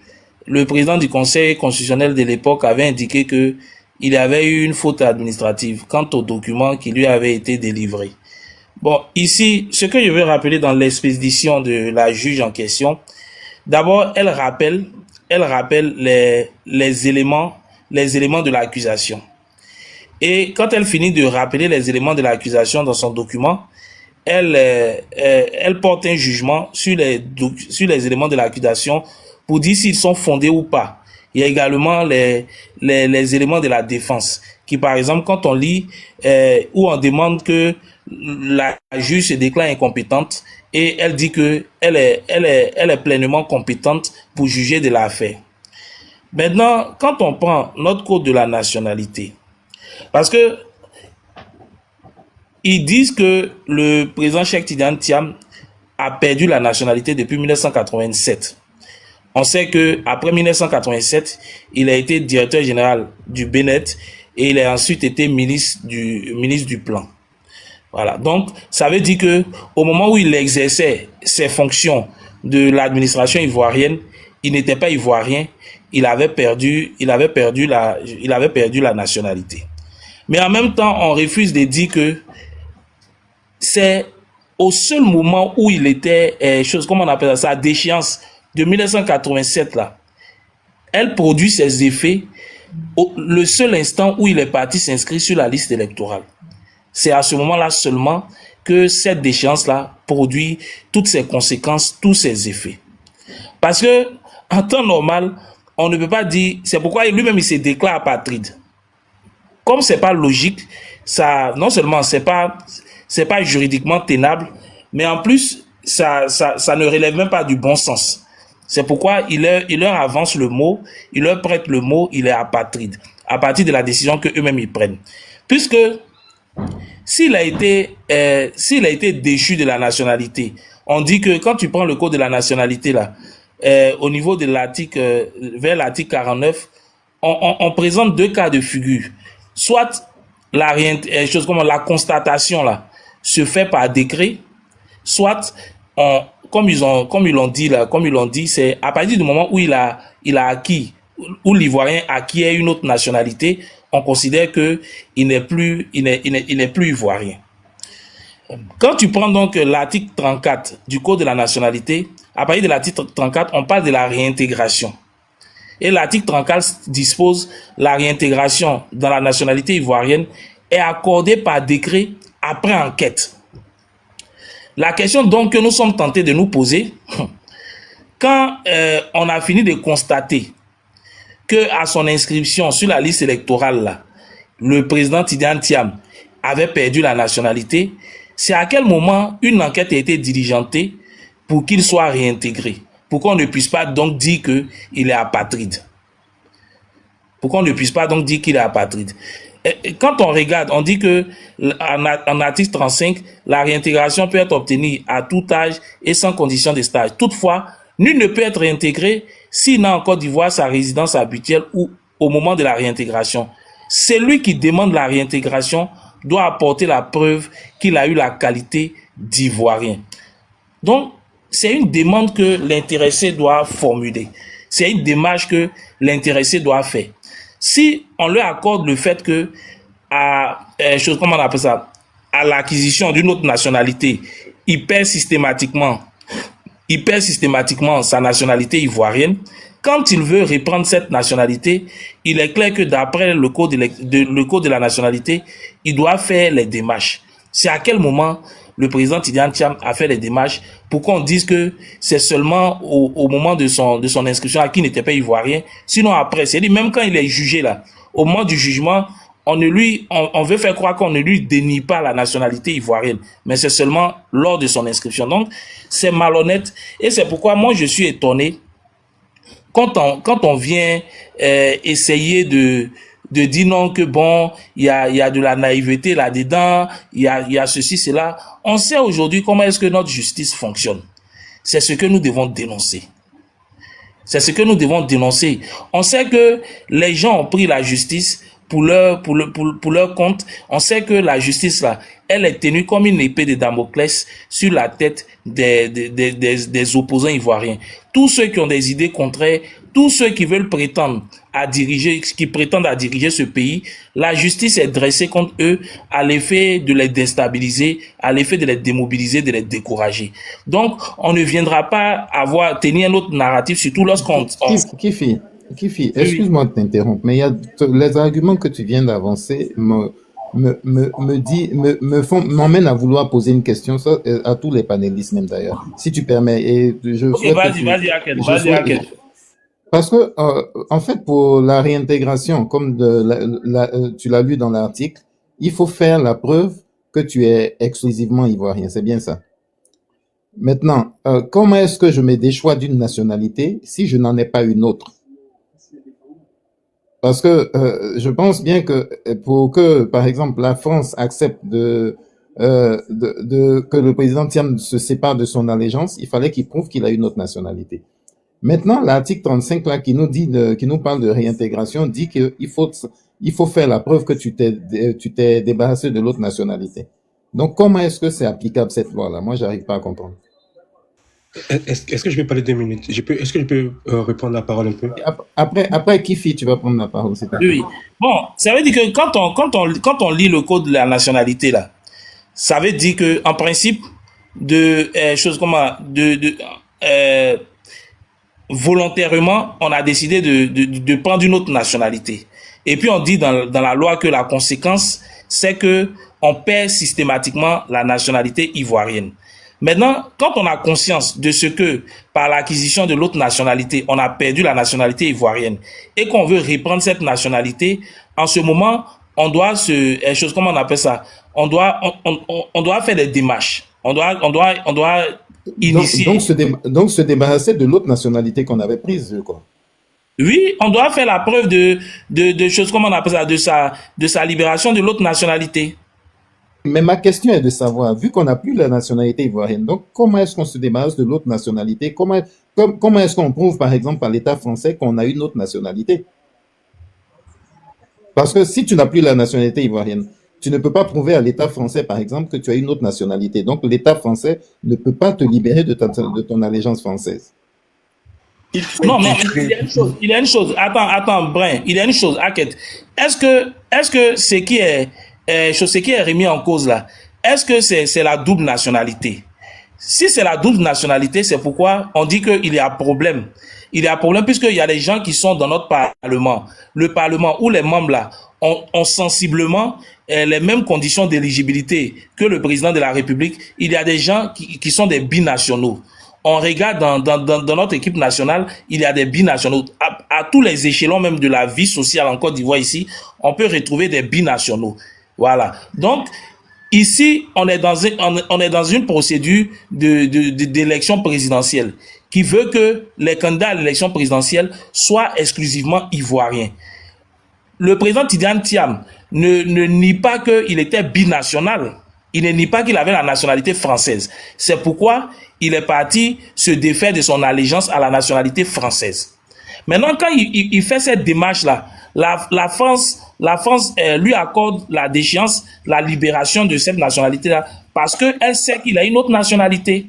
E: le président du Conseil constitutionnel de l'époque avait indiqué que il avait eu une faute administrative quant aux documents qui lui avaient été délivrés. Bon, ici, ce que je veux rappeler dans l'expédition de la juge en question, d'abord, elle rappelle les éléments de l'accusation. Et quand elle finit de rappeler les éléments de l'accusation dans son document, elle porte un jugement sur les éléments de l'accusation pour dire s'ils sont fondés ou pas. Il y a également les éléments de la défense, qui par exemple, quand on lit où on demande que la juge se déclare incompétente et elle dit que elle est pleinement compétente pour juger de l'affaire. Maintenant, quand on prend notre code de la nationalité, parce que Ils disent que le président Cheikh Tidiane Thiam a perdu la nationalité depuis 1987. On sait que après 1987, il a été directeur général du Bénet et il a ensuite été ministre du Plan. Voilà. Donc, ça veut dire que au moment où il exerçait ses fonctions de l'administration ivoirienne, il n'était pas ivoirien, il avait perdu la nationalité. Mais en même temps, on refuse de dire que c'est au seul moment où il était, comment on appelle ça, déchéance de 1987 là, elle produit ses effets le seul instant où il est parti s'inscrire sur la liste électorale. C'est à ce moment-là seulement que cette déchéance-là produit toutes ses conséquences, tous ses effets. Parce que, en temps normal, on ne peut pas dire, c'est pourquoi lui-même il se déclare apatride. Comme c'est pas logique, ça, non seulement c'est pas juridiquement tenable, mais en plus, ça ne relève même pas du bon sens. C'est pourquoi il leur avance le mot, il leur prête le mot, il est apatride, à partir de la décision que eux-mêmes ils prennent. Puisque, s'il a été déchu de la nationalité, on dit que quand tu prends le code de la nationalité là, au niveau de l'article, vers l'article 49, on présente deux cas de figure. Soit la constatation là se fait par décret, soit comme ils l'ont dit, c'est à partir du moment où il a acquis, où l'Ivoirien acquiert une autre nationalité, on considère que il n'est plus ivoirien. Quand tu prends donc l'article 34 du Code de la nationalité, à partir de l'article 34, on parle de la réintégration. Et l'article 34 dispose la réintégration dans la nationalité ivoirienne est accordée par décret après enquête. La question donc que nous sommes tentés de nous poser, quand on a fini de constater que à son inscription sur la liste électorale là, le président Tidiane Thiam avait perdu la nationalité, c'est à quel moment une enquête a été diligentée pour qu'il soit réintégré, pour qu'on ne puisse pas donc dire qu'il est apatride. Pourquoi on ne puisse pas donc dire qu'il est apatride? Quand on regarde, on dit que en article 35, la réintégration peut être obtenue à tout âge et sans condition de stage. Toutefois, nul ne peut être réintégré s'il n'a en Côte d'Ivoire sa résidence habituelle ou au moment de la réintégration. Celui qui demande la réintégration doit apporter la preuve qu'il a eu la qualité d'ivoirien. Donc, c'est une demande que l'intéressé doit formuler. C'est une démarche que l'intéressé doit faire. Si on lui accorde le fait que comment on appelle ça, à l'acquisition d'une autre nationalité, il perd systématiquement sa nationalité ivoirienne, quand il veut reprendre cette nationalité, il est clair que d'après le code de la nationalité, il doit faire les démarches. C'est à quel moment le président Tidiane Thiam a fait les démarches pour qu'on dise que c'est seulement au moment de son inscription à qui n'était pas ivoirien. Sinon après, c'est-à-dire même quand il est jugé là, au moment du jugement, on veut faire croire qu'on ne lui dénie pas la nationalité ivoirienne, mais c'est seulement lors de son inscription. Donc, c'est malhonnête et c'est pourquoi moi je suis étonné quand on vient essayer de dire non, que bon, il y a de la naïveté là-dedans, il y a ceci, cela. On sait aujourd'hui comment est-ce que notre justice fonctionne. C'est ce que nous devons dénoncer. C'est ce que nous devons dénoncer. On sait que les gens ont pris la justice pour leur compte. On sait que la justice là, elle est tenue comme une épée de Damoclès sur la tête des opposants ivoiriens. Tous ceux qui ont des idées contraires, tous ceux qui veulent prétendre à diriger ce pays, la justice est dressée contre eux à l'effet de les déstabiliser, à l'effet de les démobiliser, de les décourager. Donc, on ne viendra pas tenir un autre narratif, surtout lorsqu'on...
A: Kifi, excuse-moi de t'interrompre, mais les arguments que tu viens d'avancer m'emmènent à vouloir poser une question à tous les panélistes même d'ailleurs, si tu permets. Et
E: vas-y, Akel.
A: Parce que, en fait, pour la réintégration, comme tu l'as lu dans l'article, il faut faire la preuve que tu es exclusivement ivoirien. C'est bien ça. Maintenant, comment est-ce que je me déchois d'une nationalité si je n'en ai pas une autre? Parce que je pense bien que pour que, par exemple, la France accepte de que le président Thiam se sépare de son allégeance, il fallait qu'il prouve qu'il a une autre nationalité. Maintenant, l'article 35 là qui nous parle de réintégration dit qu'il faut faire la preuve que tu t'es débarrassé de l'autre nationalité. Donc comment est-ce que c'est applicable cette loi-là? Moi, j'arrive pas à comprendre.
G: Est-ce que je peux parler 2 minutes? Est-ce que je peux reprendre la parole un peu?
A: Après, Kifi, tu vas prendre la parole.
E: Oui. Bon, ça veut dire que quand on lit le code de la nationalité là, ça veut dire que en principe volontairement, on a décidé de prendre une autre nationalité. Et puis on dit dans la loi que la conséquence, c'est que on perd systématiquement la nationalité ivoirienne. Maintenant, quand on a conscience de ce que, par l'acquisition de l'autre nationalité, on a perdu la nationalité ivoirienne et qu'on veut reprendre cette nationalité, en ce moment, on doit comment on appelle ça? On doit faire des démarches. On doit initier.
A: Donc se débarrasser de l'autre nationalité qu'on avait prise, quoi.
E: Oui, on doit faire la preuve de choses, comment on appelle ça, de sa libération de l'autre nationalité.
A: Mais ma question est de savoir, vu qu'on n'a plus la nationalité ivoirienne, donc comment est-ce qu'on se débarrasse de l'autre nationalité? Comment est-ce qu'on prouve, par exemple, par l'État français qu'on a une autre nationalité? Parce que si tu n'as plus la nationalité ivoirienne, tu ne peux pas prouver à l'État français, par exemple, que tu as une autre nationalité. Donc l'État français ne peut pas te libérer de ton allégeance française.
E: Non, mais il y a une chose. Attends, Brin, il y a une chose, Aket. Est-ce que ce qui est remis en cause là, est-ce que c'est la double nationalité? Si c'est la double nationalité, c'est pourquoi on dit qu'il y a problème. Il y a problème puisqu'il y a des gens qui sont dans notre parlement. Le parlement où les membres là ont sensiblement les mêmes conditions d'éligibilité que le président de la République. Il y a des gens qui sont des binationaux. On regarde dans notre équipe nationale, il y a des binationaux. À tous les échelons même de la vie sociale en Côte d'Ivoire ici, on peut retrouver des binationaux. Voilà. Donc, ici, on est dans une procédure d'élection présidentielle qui veut que les candidats à l'élection présidentielle soient exclusivement ivoiriens. Le président Tidiane Thiam ne nie pas qu'il était binational. Il ne nie pas qu'il avait la nationalité française. C'est pourquoi il est parti se défaire de son allégeance à la nationalité française. Maintenant, quand il fait cette démarche-là, la France lui accorde la déchéance, la libération de cette nationalité-là, parce qu'elle sait qu'il a une autre nationalité.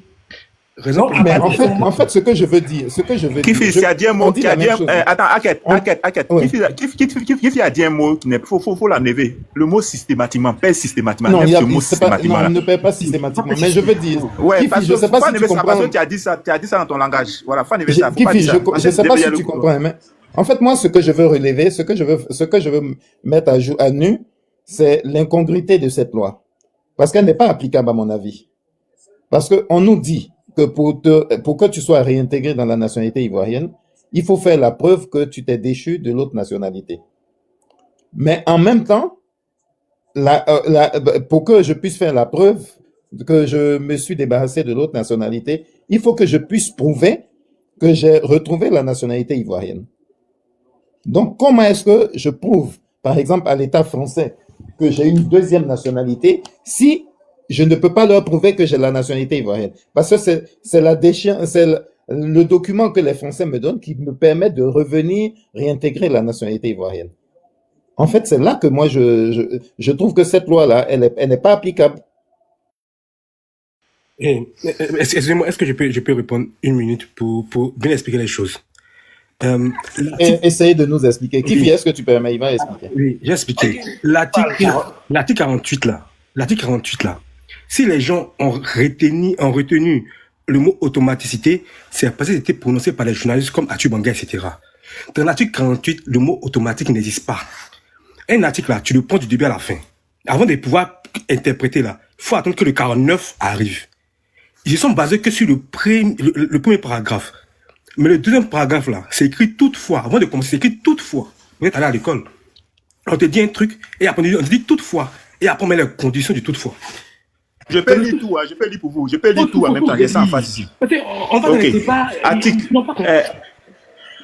A: Non, mais en fait, ce que je veux dire,
J: Kifi a dit un mot, attends, Aket. Kifi a dit un mot, faut l'enlever. Le mot systématiquement, pas systématiquement.
A: Non, on ne paie pas systématiquement, mais je veux dire.
J: Ouais,
A: Kifi, je sais pas si tu comprends.
J: Parce que tu as dit ça dans ton langage. Voilà, faut enlever ça.
A: Kifi, je sais pas si tu comprends, mais en fait, moi, ce que je veux relever, ce que je veux mettre à nu, c'est l'incongruité de cette loi. Parce qu'elle n'est pas applicable à mon avis. Parce qu'on nous dit que pour que tu sois réintégré dans la nationalité ivoirienne, il faut faire la preuve que tu t'es déchu de l'autre nationalité. Mais en même temps, pour que je puisse faire la preuve que je me suis débarrassé de l'autre nationalité, il faut que je puisse prouver que j'ai retrouvé la nationalité ivoirienne. Donc, comment est-ce que je prouve, par exemple, à l'État français que j'ai une deuxième nationalité si je ne peux pas leur prouver que j'ai la nationalité ivoirienne? Parce que c'est le document que les Français me donnent qui me permet de revenir réintégrer la nationalité ivoirienne. En fait, c'est là que moi, je trouve que cette loi-là, elle n'est pas applicable.
G: Excusez-moi, est-ce que je peux répondre 1 minute pour bien expliquer les choses?
A: Essayez de nous expliquer. Kifi, est-ce que tu permets? Il va expliquer.
G: Oui, j'ai expliqué. L'article 48 là, si les gens ont retenu le mot automaticité, c'est parce que c'était prononcé par les journalistes comme Atu Banga, etc. Dans l'article 48, le mot automatique n'existe pas. Un article là, tu le prends du début à la fin. Avant de pouvoir interpréter là, il faut attendre que le 49 arrive. Ils sont basés que sur le premier paragraphe. Mais le deuxième paragraphe là, c'est écrit toutefois. Avant de commencer, c'est écrit toutefois. Vous êtes allé à l'école. On te dit un truc, et après on te dit toutefois. Et après on met les conditions du toutefois.
J: Je peux lire tout, je peux lire pour vous. Je peux lire tout en même temps. J'ai ça en face ici.
G: On va ne pas...
J: Article.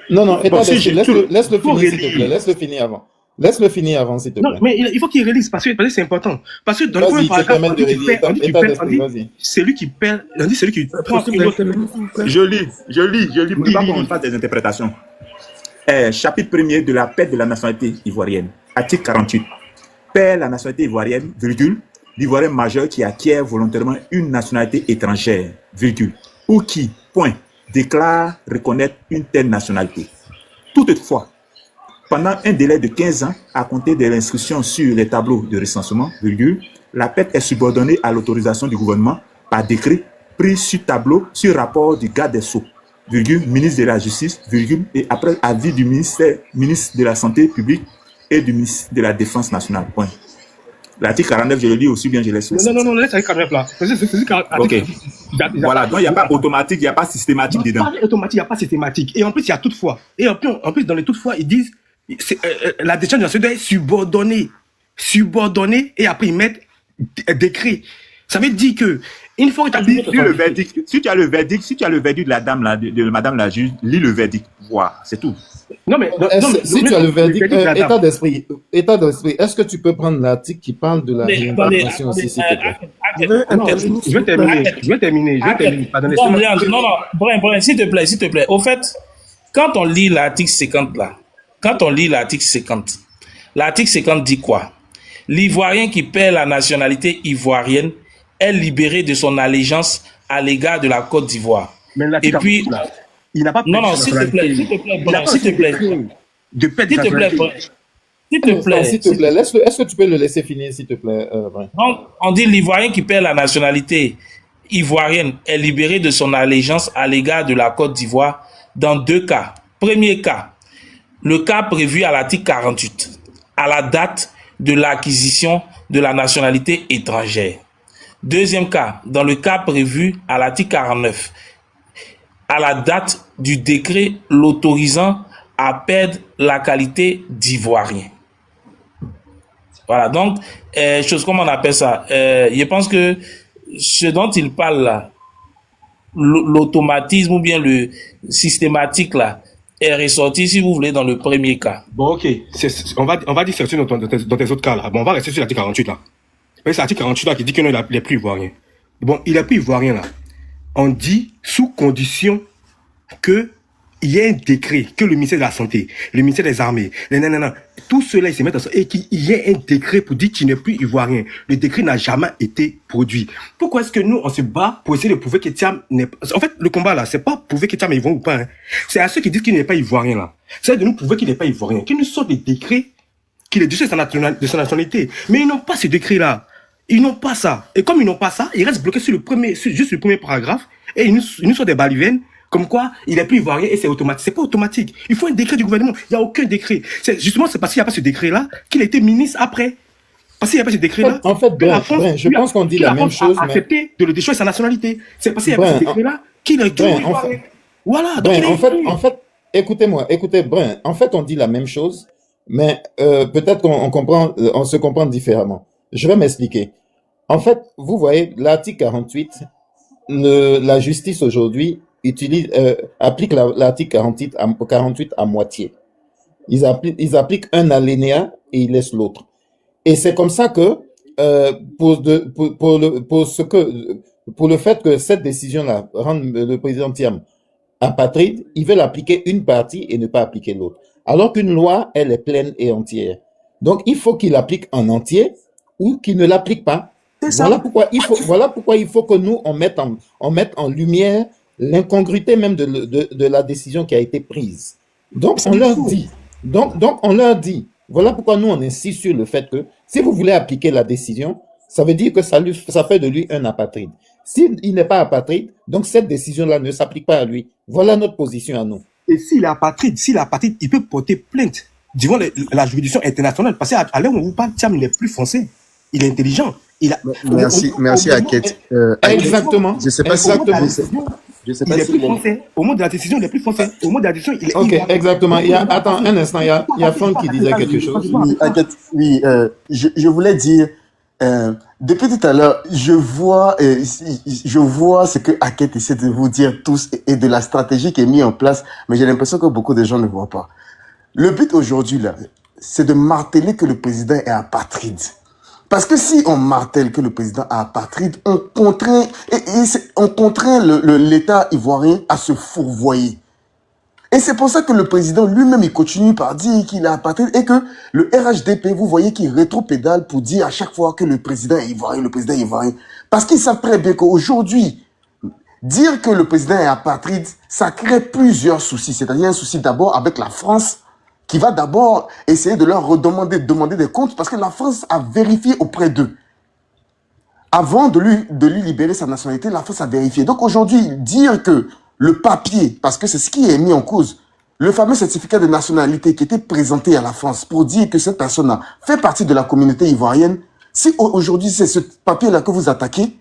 A: Non, laisse-le finir, s'il te plaît. Laisse-le finir avant. Laisse-le finir avant, s'il te
G: Non,
A: plaît.
G: mais il faut qu'il réalise parce que c'est important. Parce que dans le premier
A: Vas-y, je te
G: paragraphe,
A: permets
G: on
A: de
G: dit qu'il
A: rédiger.
G: perd, on dit qu'il
A: État
G: perd, on
A: d'esprit,
G: dit
A: vas-y.
G: celui qui perd, on dit celui qui prend une autre.
J: Je lis pour pas qu'on fasse des interprétations. Chapitre 1er de la perte de la nationalité ivoirienne. Article 48. Perd la nationalité ivoirienne, virgule, l'Ivoirien majeur qui acquiert volontairement une nationalité étrangère, virgule, ou qui, point, déclare reconnaître une telle nationalité. Toutefois, pendant un délai de 15 ans, à compter de l'inscription sur les tableaux de recensement, virgule, la perte est subordonnée à l'autorisation du gouvernement par décret pris sur tableau sur rapport du garde des Sceaux, virgule, ministre de la Justice, virgule, et après avis du ministre de la Santé publique et du ministre de la Défense nationale. Point. L'article 49, je le lis aussi bien, je laisse.
G: Non, laisse avec 49 là.
J: Ok. Voilà, donc il n'y a pas automatique, il n'y a pas systématique dedans.
G: Pas automatique, il n'y a pas systématique. Et en plus, il y a toutefois. Et en plus, dans les toutefois, ils disent la décision de la nationalité est subordonnée, et après ils mettent décret. Ça veut dire que une fois que tu as
J: lis le verdict, si tu as le verdict de la dame là, de madame la juge, lis le verdict, voilà, c'est tout.
A: Non, mais si tu as le verdict, état d'esprit, est-ce que tu peux prendre l'article qui parle de la réincarnation aussi, s'il te plaît?
G: Je vais terminer. Pardonnez.
E: Non, Brian, s'il te plaît. Au fait, quand on lit l'article 50 là, l'article 50 dit quoi? L'Ivoirien qui perd la nationalité ivoirienne est libéré de son allégeance à l'égard de la Côte d'Ivoire. Et puis,
G: il n'a pas.
E: Non, s'il te plaît,
A: est-ce que tu peux le laisser finir, s'il te plaît, Brian?
E: Donc, on dit l'Ivoirien qui perd la nationalité ivoirienne est libéré de son allégeance à l'égard de la Côte d'Ivoire dans 2 cas. Premier cas, le cas prévu à l'article 48, à la date de l'acquisition de la nationalité étrangère. Deuxième cas, dans le cas prévu à l'article 49, à la date du décret l'autorisant à perdre la qualité d'ivoirien. Voilà, donc, comment on appelle ça? Je pense que ce dont il parle là, l'automatisme ou bien le systématique là, est ressorti, si vous voulez, dans le premier cas.
G: Bon, ok. On va dire dans tes autres cas là. Bon, on va rester sur l'article 48 là. C'est l'article 48 là qui dit que non, il n'est plus ivoirien. Bon, il n'est plus ivoirien là. On dit sous condition que il y ait un décret, que le ministère de la Santé, le ministère des Armées, tout cela, ils se mettent ensemble et qu'il y ait un décret pour dire qu'il n'est plus ivoirien. Le décret n'a jamais été produit. Pourquoi est-ce que nous, on se bat pour essayer de prouver que Thiam n'est pas... En fait, le combat là, c'est pas prouver que Thiam est ivoirien ou pas. Hein. C'est à ceux qui disent qu'il n'est pas ivoirien là. C'est de nous prouver qu'il n'est pas ivoirien. Qu'ils nous sortent des décrets, qu'il est déchet de sa nationalité. Mais ils n'ont pas ce décret là. Ils n'ont pas ça. Et comme ils n'ont pas ça, ils restent bloqués sur juste le premier paragraphe et ils nous sortent des balivernes. Comme quoi, il n'est plus ivoirien et c'est automatique. C'est pas automatique. Il faut un décret du gouvernement. Il n'y a aucun décret. Justement, c'est parce qu'il n'y a pas ce décret-là qu'il a été ministre après. Parce qu'il n'y a pas ce décret-là.
A: En fait, je pense qu'on dit la même chose.
G: Il a accepté de le déchoir sa nationalité. C'est parce qu'il n'y a pas ce décret-là qu'il est ivoirien. Voilà.
A: En fait, Brian, en fait, on dit la même chose, mais peut-être on se comprend différemment. Je vais m'expliquer. En fait, vous voyez, l'article 48, la justice aujourd'hui applique l'article 48 à moitié. Ils appliquent un alinéa et ils laissent l'autre. Et c'est comme ça que pour le fait que cette décision-là rende le président Thiam apatride, ils veulent appliquer une partie et ne pas appliquer l'autre. Alors qu'une loi, elle est pleine et entière. Donc il faut qu'il l'applique en entier ou qu'il ne l'applique pas. Voilà pourquoi il faut que nous on mette en lumière l'incongruité même de la décision qui a été prise. Donc on leur dit. Voilà pourquoi nous on insiste sur le fait que si vous voulez appliquer la décision, ça veut dire que ça fait de lui un apatride. S'il n'est pas apatride, donc cette décision-là ne s'applique pas à lui. Voilà notre position à nous.
G: Et s'il est apatride, il peut porter plainte devant la juridiction internationale. Parce qu'à l'heure où on vous parle, Thiam, il est plus foncé. Il est intelligent.
D: Merci Hackett.
A: Exactement.
D: Je sais pas si
G: il est plus français. Au moment de la décision, il est plus français. Au moment de la décision, il est...
A: Ok, exactement. Attends un instant, il y a Franck qui disait quelque chose.
K: Oui, je voulais dire, depuis tout à l'heure, je vois ce que Hackett essaie de vous dire tous et de la stratégie qui est mise en place, mais j'ai l'impression que beaucoup de gens ne voient pas. Le but aujourd'hui, là, c'est de marteler que le président est apatride. Parce que si on martèle que le président est apatride, on contraint, on contraint l'État ivoirien à se fourvoyer. Et c'est pour ça que le président lui-même, il continue par dire qu'il est apatride et que le RHDP, vous voyez qu'il rétropédale pour dire à chaque fois que le président est ivoirien, le président est ivoirien. Parce qu'ils savent très bien qu'aujourd'hui, dire que le président est apatride, ça crée plusieurs soucis. C'est-à-dire un souci d'abord avec la France, qui va d'abord essayer de leur demander des comptes, parce que la France a vérifié auprès d'eux. Avant de lui libérer sa nationalité, la France a vérifié. Donc aujourd'hui, dire que le papier, parce que c'est ce qui est mis en cause, le fameux certificat de nationalité qui était présenté à la France pour dire que cette personne-là fait partie de la communauté ivoirienne, si aujourd'hui c'est ce papier-là que vous attaquez,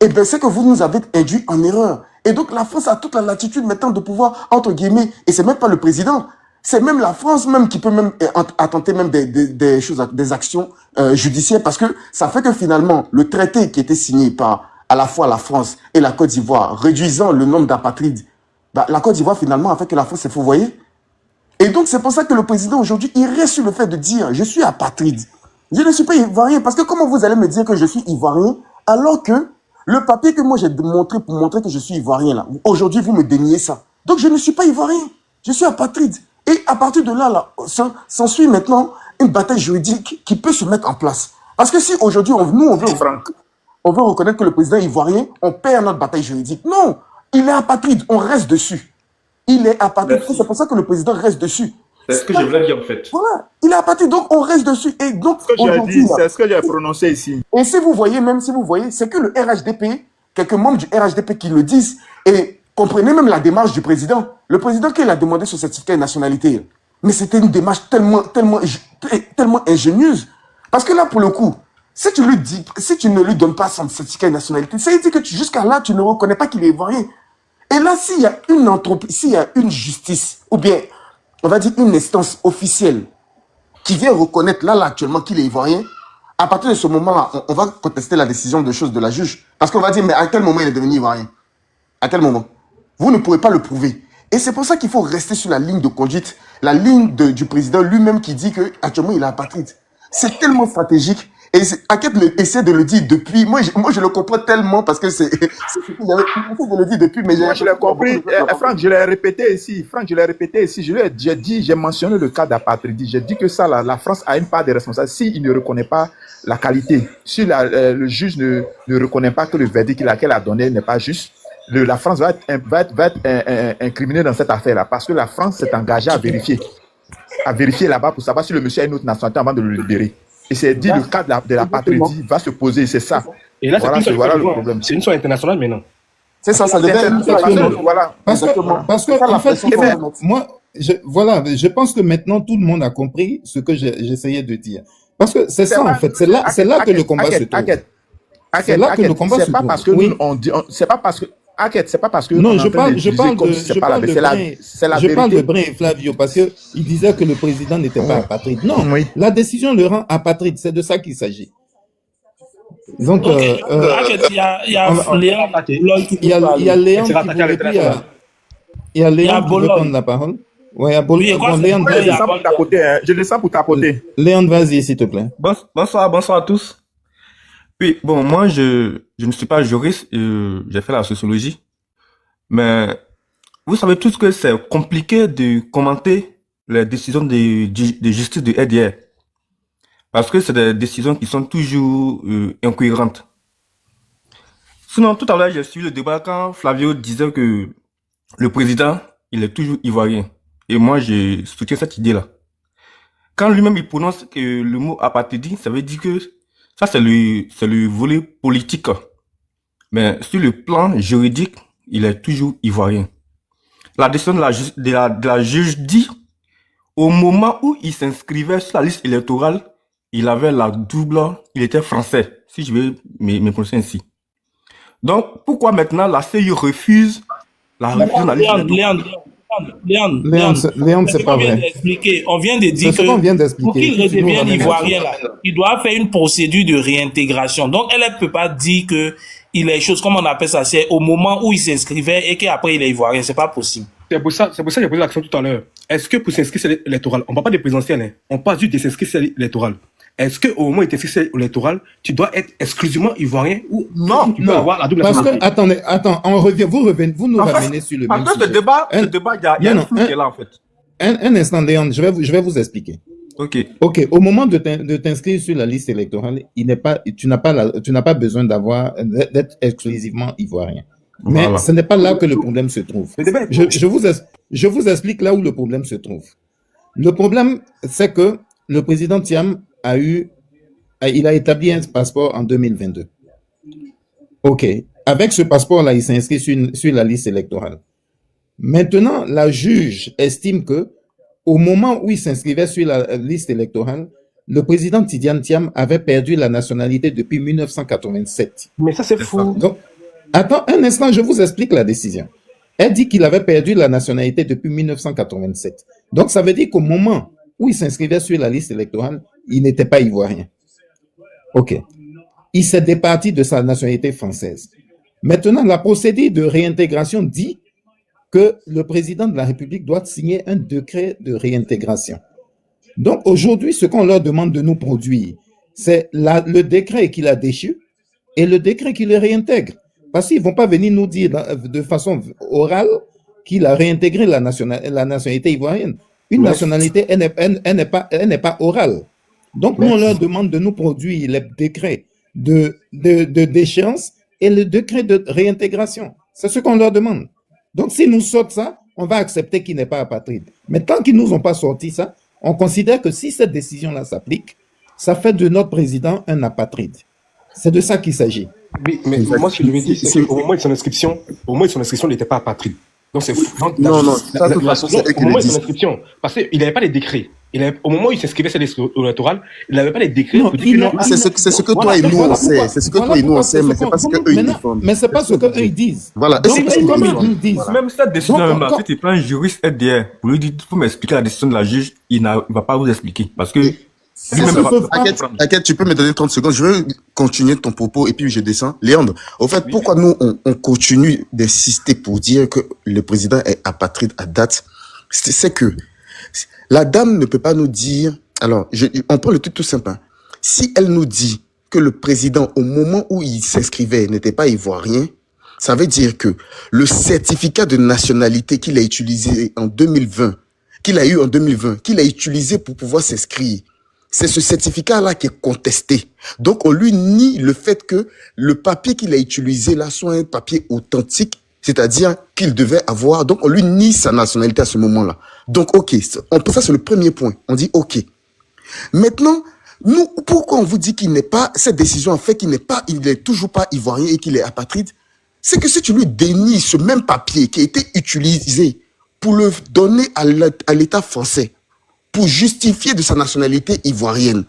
K: eh bien c'est que vous nous avez induit en erreur. Et donc la France a toute la latitude maintenant de pouvoir, entre guillemets, et c'est même pas le président, c'est même la France même qui peut même attenter même des choses, des actions judiciaires, parce que ça fait que finalement le traité qui était signé par à la fois la France et la Côte d'Ivoire, réduisant le nombre d'apatrides, bah, la Côte d'Ivoire finalement a fait que la France s'est fourvoyée. Et donc c'est pour ça que le président aujourd'hui, il reste sur le fait de dire je suis apatride. Je ne suis pas ivoirien, parce que comment vous allez me dire que je suis ivoirien alors que le papier que moi j'ai montré pour montrer que je suis ivoirien là, aujourd'hui vous me déniez ça. Donc je ne suis pas ivoirien, je suis apatride. Et à partir de là, s'ensuit maintenant une bataille juridique qui peut se mettre en place. Parce que si aujourd'hui, on veut reconnaître que le président est ivoirien, on perd notre bataille juridique. Non, il est apatride, on reste dessus. Il est apatride, c'est pour ça que le président reste dessus.
J: C'est ce que je voulais dire en fait.
K: Voilà, il est apatride, donc on reste dessus. Et donc,
J: c'est ce que j'ai prononcé ici.
K: Et si vous voyez, c'est que le RHDP, quelques membres du RHDP qui le disent, et comprenez même la démarche du président. Le président qui a demandé ce certificat de nationalité, mais c'était une démarche tellement ingénieuse. Parce que là, pour le coup, si tu ne lui donnes pas son certificat de nationalité, ça veut dire que jusqu'à là, tu ne reconnais pas qu'il est ivoirien. Et là, s'il y a une entreprise, s'il y a une justice, ou bien, on va dire une instance officielle qui vient reconnaître là actuellement qu'il est ivoirien, à partir de ce moment-là, on va contester la décision de la juge. Parce qu'on va dire, mais à quel moment il est devenu ivoirien? À quel moment? Vous ne pourrez pas le prouver. Et c'est pour ça qu'il faut rester sur la ligne de conduite, la ligne du président lui-même qui dit qu'actuellement il est apatride. C'est tellement stratégique. Et Hackett essaie de le dire depuis. Moi, je le comprends tellement parce que c'est il essaie de le dire depuis. Mais
J: moi, je l'ai compris. Franck, je l'ai répété ici. J'ai mentionné le cas d'apatridie. J'ai dit que ça, la France a une part de responsabilité. S'il ne reconnaît pas la qualité, si le juge ne reconnaît pas que le verdict qu'elle a donné n'est pas juste, la France va être incriminée dans cette affaire-là parce que la France s'est engagée à vérifier là-bas pour savoir si le monsieur a une autre nationalité avant de le libérer. Et c'est dit le cas de la patrie va se poser, c'est ça.
G: Et là,
J: voilà le problème.
G: C'est une histoire internationale maintenant.
K: C'est ça, ça devait être
J: voilà.
A: Parce que en fait, moi, je pense que maintenant tout le monde a compris ce que j'essayais de dire. Parce que c'est ça en fait, c'est là que le combat se trouve. C'est là que le combat se trouve.
J: C'est pas parce que c'est pas parce que
A: non, je parle de Brin et Flavio parce que il disait que le président n'était pas apatride. Non, la décision le rend apatride, c'est de ça qu'il s'agit. Donc il y a Léon qui veut prendre la parole. Ouais,
J: je descends pour tapoter.
A: Léon, vas-y s'il te plaît.
L: Bonsoir à tous. Oui, bon, moi, je ne suis pas juriste, j'ai fait la sociologie, mais vous savez tous que c'est compliqué de commenter les décisions de justice de RDR, parce que c'est des décisions qui sont toujours incohérentes. Sinon, tout à l'heure, j'ai suivi le débat quand Flavio disait que le président, il est toujours ivoirien, et moi, je soutiens cette idée-là. Quand lui-même, il prononce que le mot apatridie, ça veut dire que ça, c'est le volet politique. Mais sur le plan juridique, il est toujours ivoirien. La décision de la juge dit, au moment où il s'inscrivait sur la liste électorale, il avait la double, il était français, si je vais me prononcer ainsi. Donc, pourquoi maintenant la CEI refuse la liste électorale?
A: Léon, c'est pas vrai.
E: On vient de dire que pour qu'il redevienne ivoirien, là, il doit faire une procédure de réintégration. Donc, elle ne peut pas dire que il est chose, comme on appelle ça, c'est au moment où il s'inscrivait et qu'après il est ivoirien. C'est pas possible.
G: C'est pour ça que j'ai posé la question tout à l'heure. est-ce que pour s'inscrire sur l'électoral, on ne parle pas des présidentielles, hein, on parle juste de s'inscrire sur l'électoral. Est-ce qu'au moment où tu t'inscris sur l'électoral, tu dois être exclusivement ivoirien ou
A: non,
G: tu peux avoir la double
A: parce
G: nationalité?
A: que, attendez, vous nous ramenez sur le même
L: Parce que
A: sujet.
L: ce débat, il y a un flou qui est là, en fait.
A: Un instant, Léon, je vais vous expliquer.
L: Ok.
A: Ok, au moment de t'inscrire sur la liste électorale, tu n'as pas besoin d'être exclusivement ivoirien. Mais
L: Voilà.
A: ce n'est pas là que le problème se trouve. Je vous explique là où le problème se trouve. Le problème, c'est que le président Thiam il a établi un passeport en 2022. Ok. Avec ce passeport-là, il s'inscrit sur la liste électorale. Maintenant, la juge estime que, au moment où il s'inscrivait sur la liste électorale, le président Tidiane Thiam avait perdu la nationalité depuis 1987.
G: Mais ça, c'est faux.
A: Donc, attends un instant, je vous explique la décision. Elle dit qu'il avait perdu la nationalité depuis 1987. Donc, ça veut dire qu'au moment où il s'inscrivait sur la liste électorale, il n'était pas ivoirien. Ok. Il s'est départi de sa nationalité française. Maintenant, la procédure de réintégration dit que le président de la République doit signer un décret de réintégration. Donc, aujourd'hui, ce qu'on leur demande de nous produire, c'est le décret qu'il a déchu et le décret qui le réintègre. Parce qu'ils ne vont pas venir nous dire de façon orale qu'il a réintégré la nationalité ivoirienne. Une nationalité, elle n'est pas orale. Donc, nous, on leur demande de nous produire les décrets de déchéance et le décret de réintégration. C'est ce qu'on leur demande. Donc, s'ils nous sortent ça, on va accepter qu'il n'est pas apatride. Mais tant qu'ils ne nous ont pas sorti ça, on considère que si cette décision-là s'applique, ça fait de notre président un apatride. C'est de ça qu'il s'agit.
G: Oui, mais moi, ce que je veux dire, c'est qu'au moment de son inscription, il n'était pas apatride. Donc, c'est fou. Donc,
K: Non, ça, de toute façon, c'est eux qui
G: au moment
K: le
G: de son
K: disent.
G: inscription, parce qu'il n'avait pas les décrets. Au moment où il s'inscrivait sur l'électoral, il n'avait pas les décrets pour dire que non.
K: C'est ce que toi et nous on sait. C'est ce que toi et nous on sait, mais c'est pas ce qu'eux ils défendent.
A: Mais c'est pas ce qu'eux ils disent.
K: Voilà.
A: Donc,
K: Et c'est
A: comme
K: ce
A: ils nous disent.
L: Même cette décision,
A: Donc,
L: même là, si tu prends un juriste FDR, pour lui dire, il faut m'expliquer la décision de la juge, il va pas vous expliquer. Parce que,
K: T'inquiète, tu peux me donner 30 secondes. Je veux continuer ton propos et puis je descends. Léandre, au fait, pourquoi nous, on continue d'insister pour dire que le président est apatride à date? C'est que la dame ne peut pas nous dire... Alors, on prend le truc tout simple. Hein. Si elle nous dit que le président, au moment où il s'inscrivait, n'était pas ivoirien, ça veut dire que le certificat de nationalité qu'il a utilisé en 2020, qu'il a eu en 2020, qu'il a utilisé pour pouvoir s'inscrire, c'est ce certificat-là qui est contesté. Donc, on lui nie le fait que le papier qu'il a utilisé là soit un papier authentique, c'est-à-dire qu'il devait avoir. Donc, on lui nie sa nationalité à ce moment-là. Donc, ok, ça c'est le premier point. On dit ok. Maintenant, nous, pourquoi on vous dit qu'il n'est pas, cette décision a fait qu'il est toujours pas ivoirien et qu'il est apatride? C'est que si tu lui dénies ce même papier qui a été utilisé pour le donner à l'État français, pour justifier de sa nationalité ivoirienne,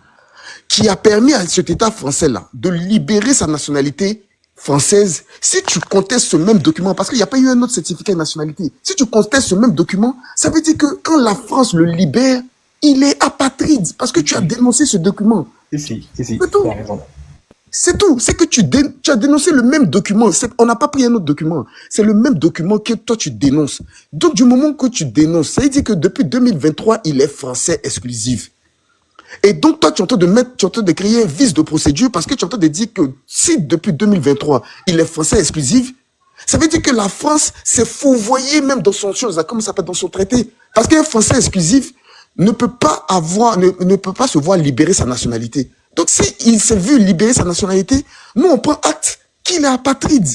K: qui a permis à cet État français-là de libérer sa nationalité française, si tu contestes ce même document, parce qu'il n'y a pas eu un autre certificat de nationalité, si tu contestes ce même document, ça veut dire que quand la France le libère, il est apatride, parce que tu as dénoncé ce document.
G: Si,
K: c'est tout.
G: Tu as raison.
K: C'est tout. C'est que tu as dénoncé le même document. On n'a pas pris un autre document. C'est le même document que toi, tu dénonces. Donc, du moment que tu dénonces, ça veut dire que depuis 2023, il est français exclusif. Et donc, toi, tu es en train de créer un vice de procédure parce que tu es en train de dire que si depuis 2023, il est français exclusif, ça veut dire que la France s'est fourvoyée même dans son chose, comme ça s'appelle dans son traité. Parce qu'un français exclusif ne peut pas se voir libérer sa nationalité. Donc, s'il s'est vu libérer sa nationalité, nous, on prend acte qu'il est apatride.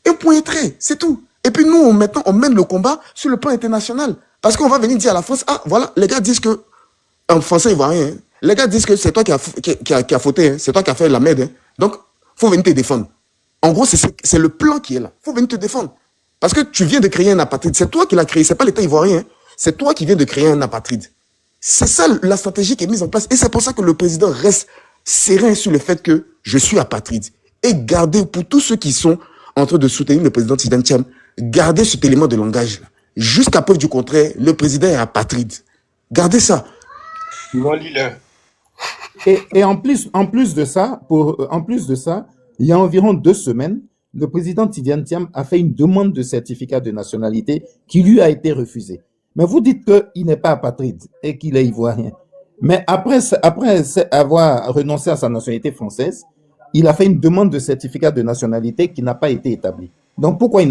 K: Un point et trait, c'est tout. Et puis, nous, maintenant, on mène le combat sur le plan international. Parce qu'on va venir dire à la France, ah, voilà, les gars disent que, en français ivoirien, hein, les gars disent que c'est toi qui a fauté, hein, c'est toi qui a fait la merde. Hein. Donc, faut venir te défendre. En gros, c'est le plan qui est là. Faut venir te défendre. Parce que tu viens de créer un apatride. C'est toi qui l'as créé, c'est pas l'État ivoirien. Hein. C'est toi qui viens de créer un apatride. C'est ça la stratégie qui est mise en place. Et c'est pour ça que le président reste serein sur le fait que je suis apatride. Et gardez, pour tous ceux qui sont en train de soutenir le président Tidiane Thiam, gardez cet élément de langage là. Jusqu'à preuve du contraire, le président est apatride. Gardez ça.
A: Et en plus de ça, il y a environ 2 semaines, le président Tidiane Thiam a fait une demande de certificat de nationalité qui lui a été refusée. Mais vous dites qu'il n'est pas apatride et qu'il est ivoirien. Mais après avoir renoncé à sa nationalité française, il a fait une demande de certificat de nationalité qui n'a pas été établie. Donc pourquoi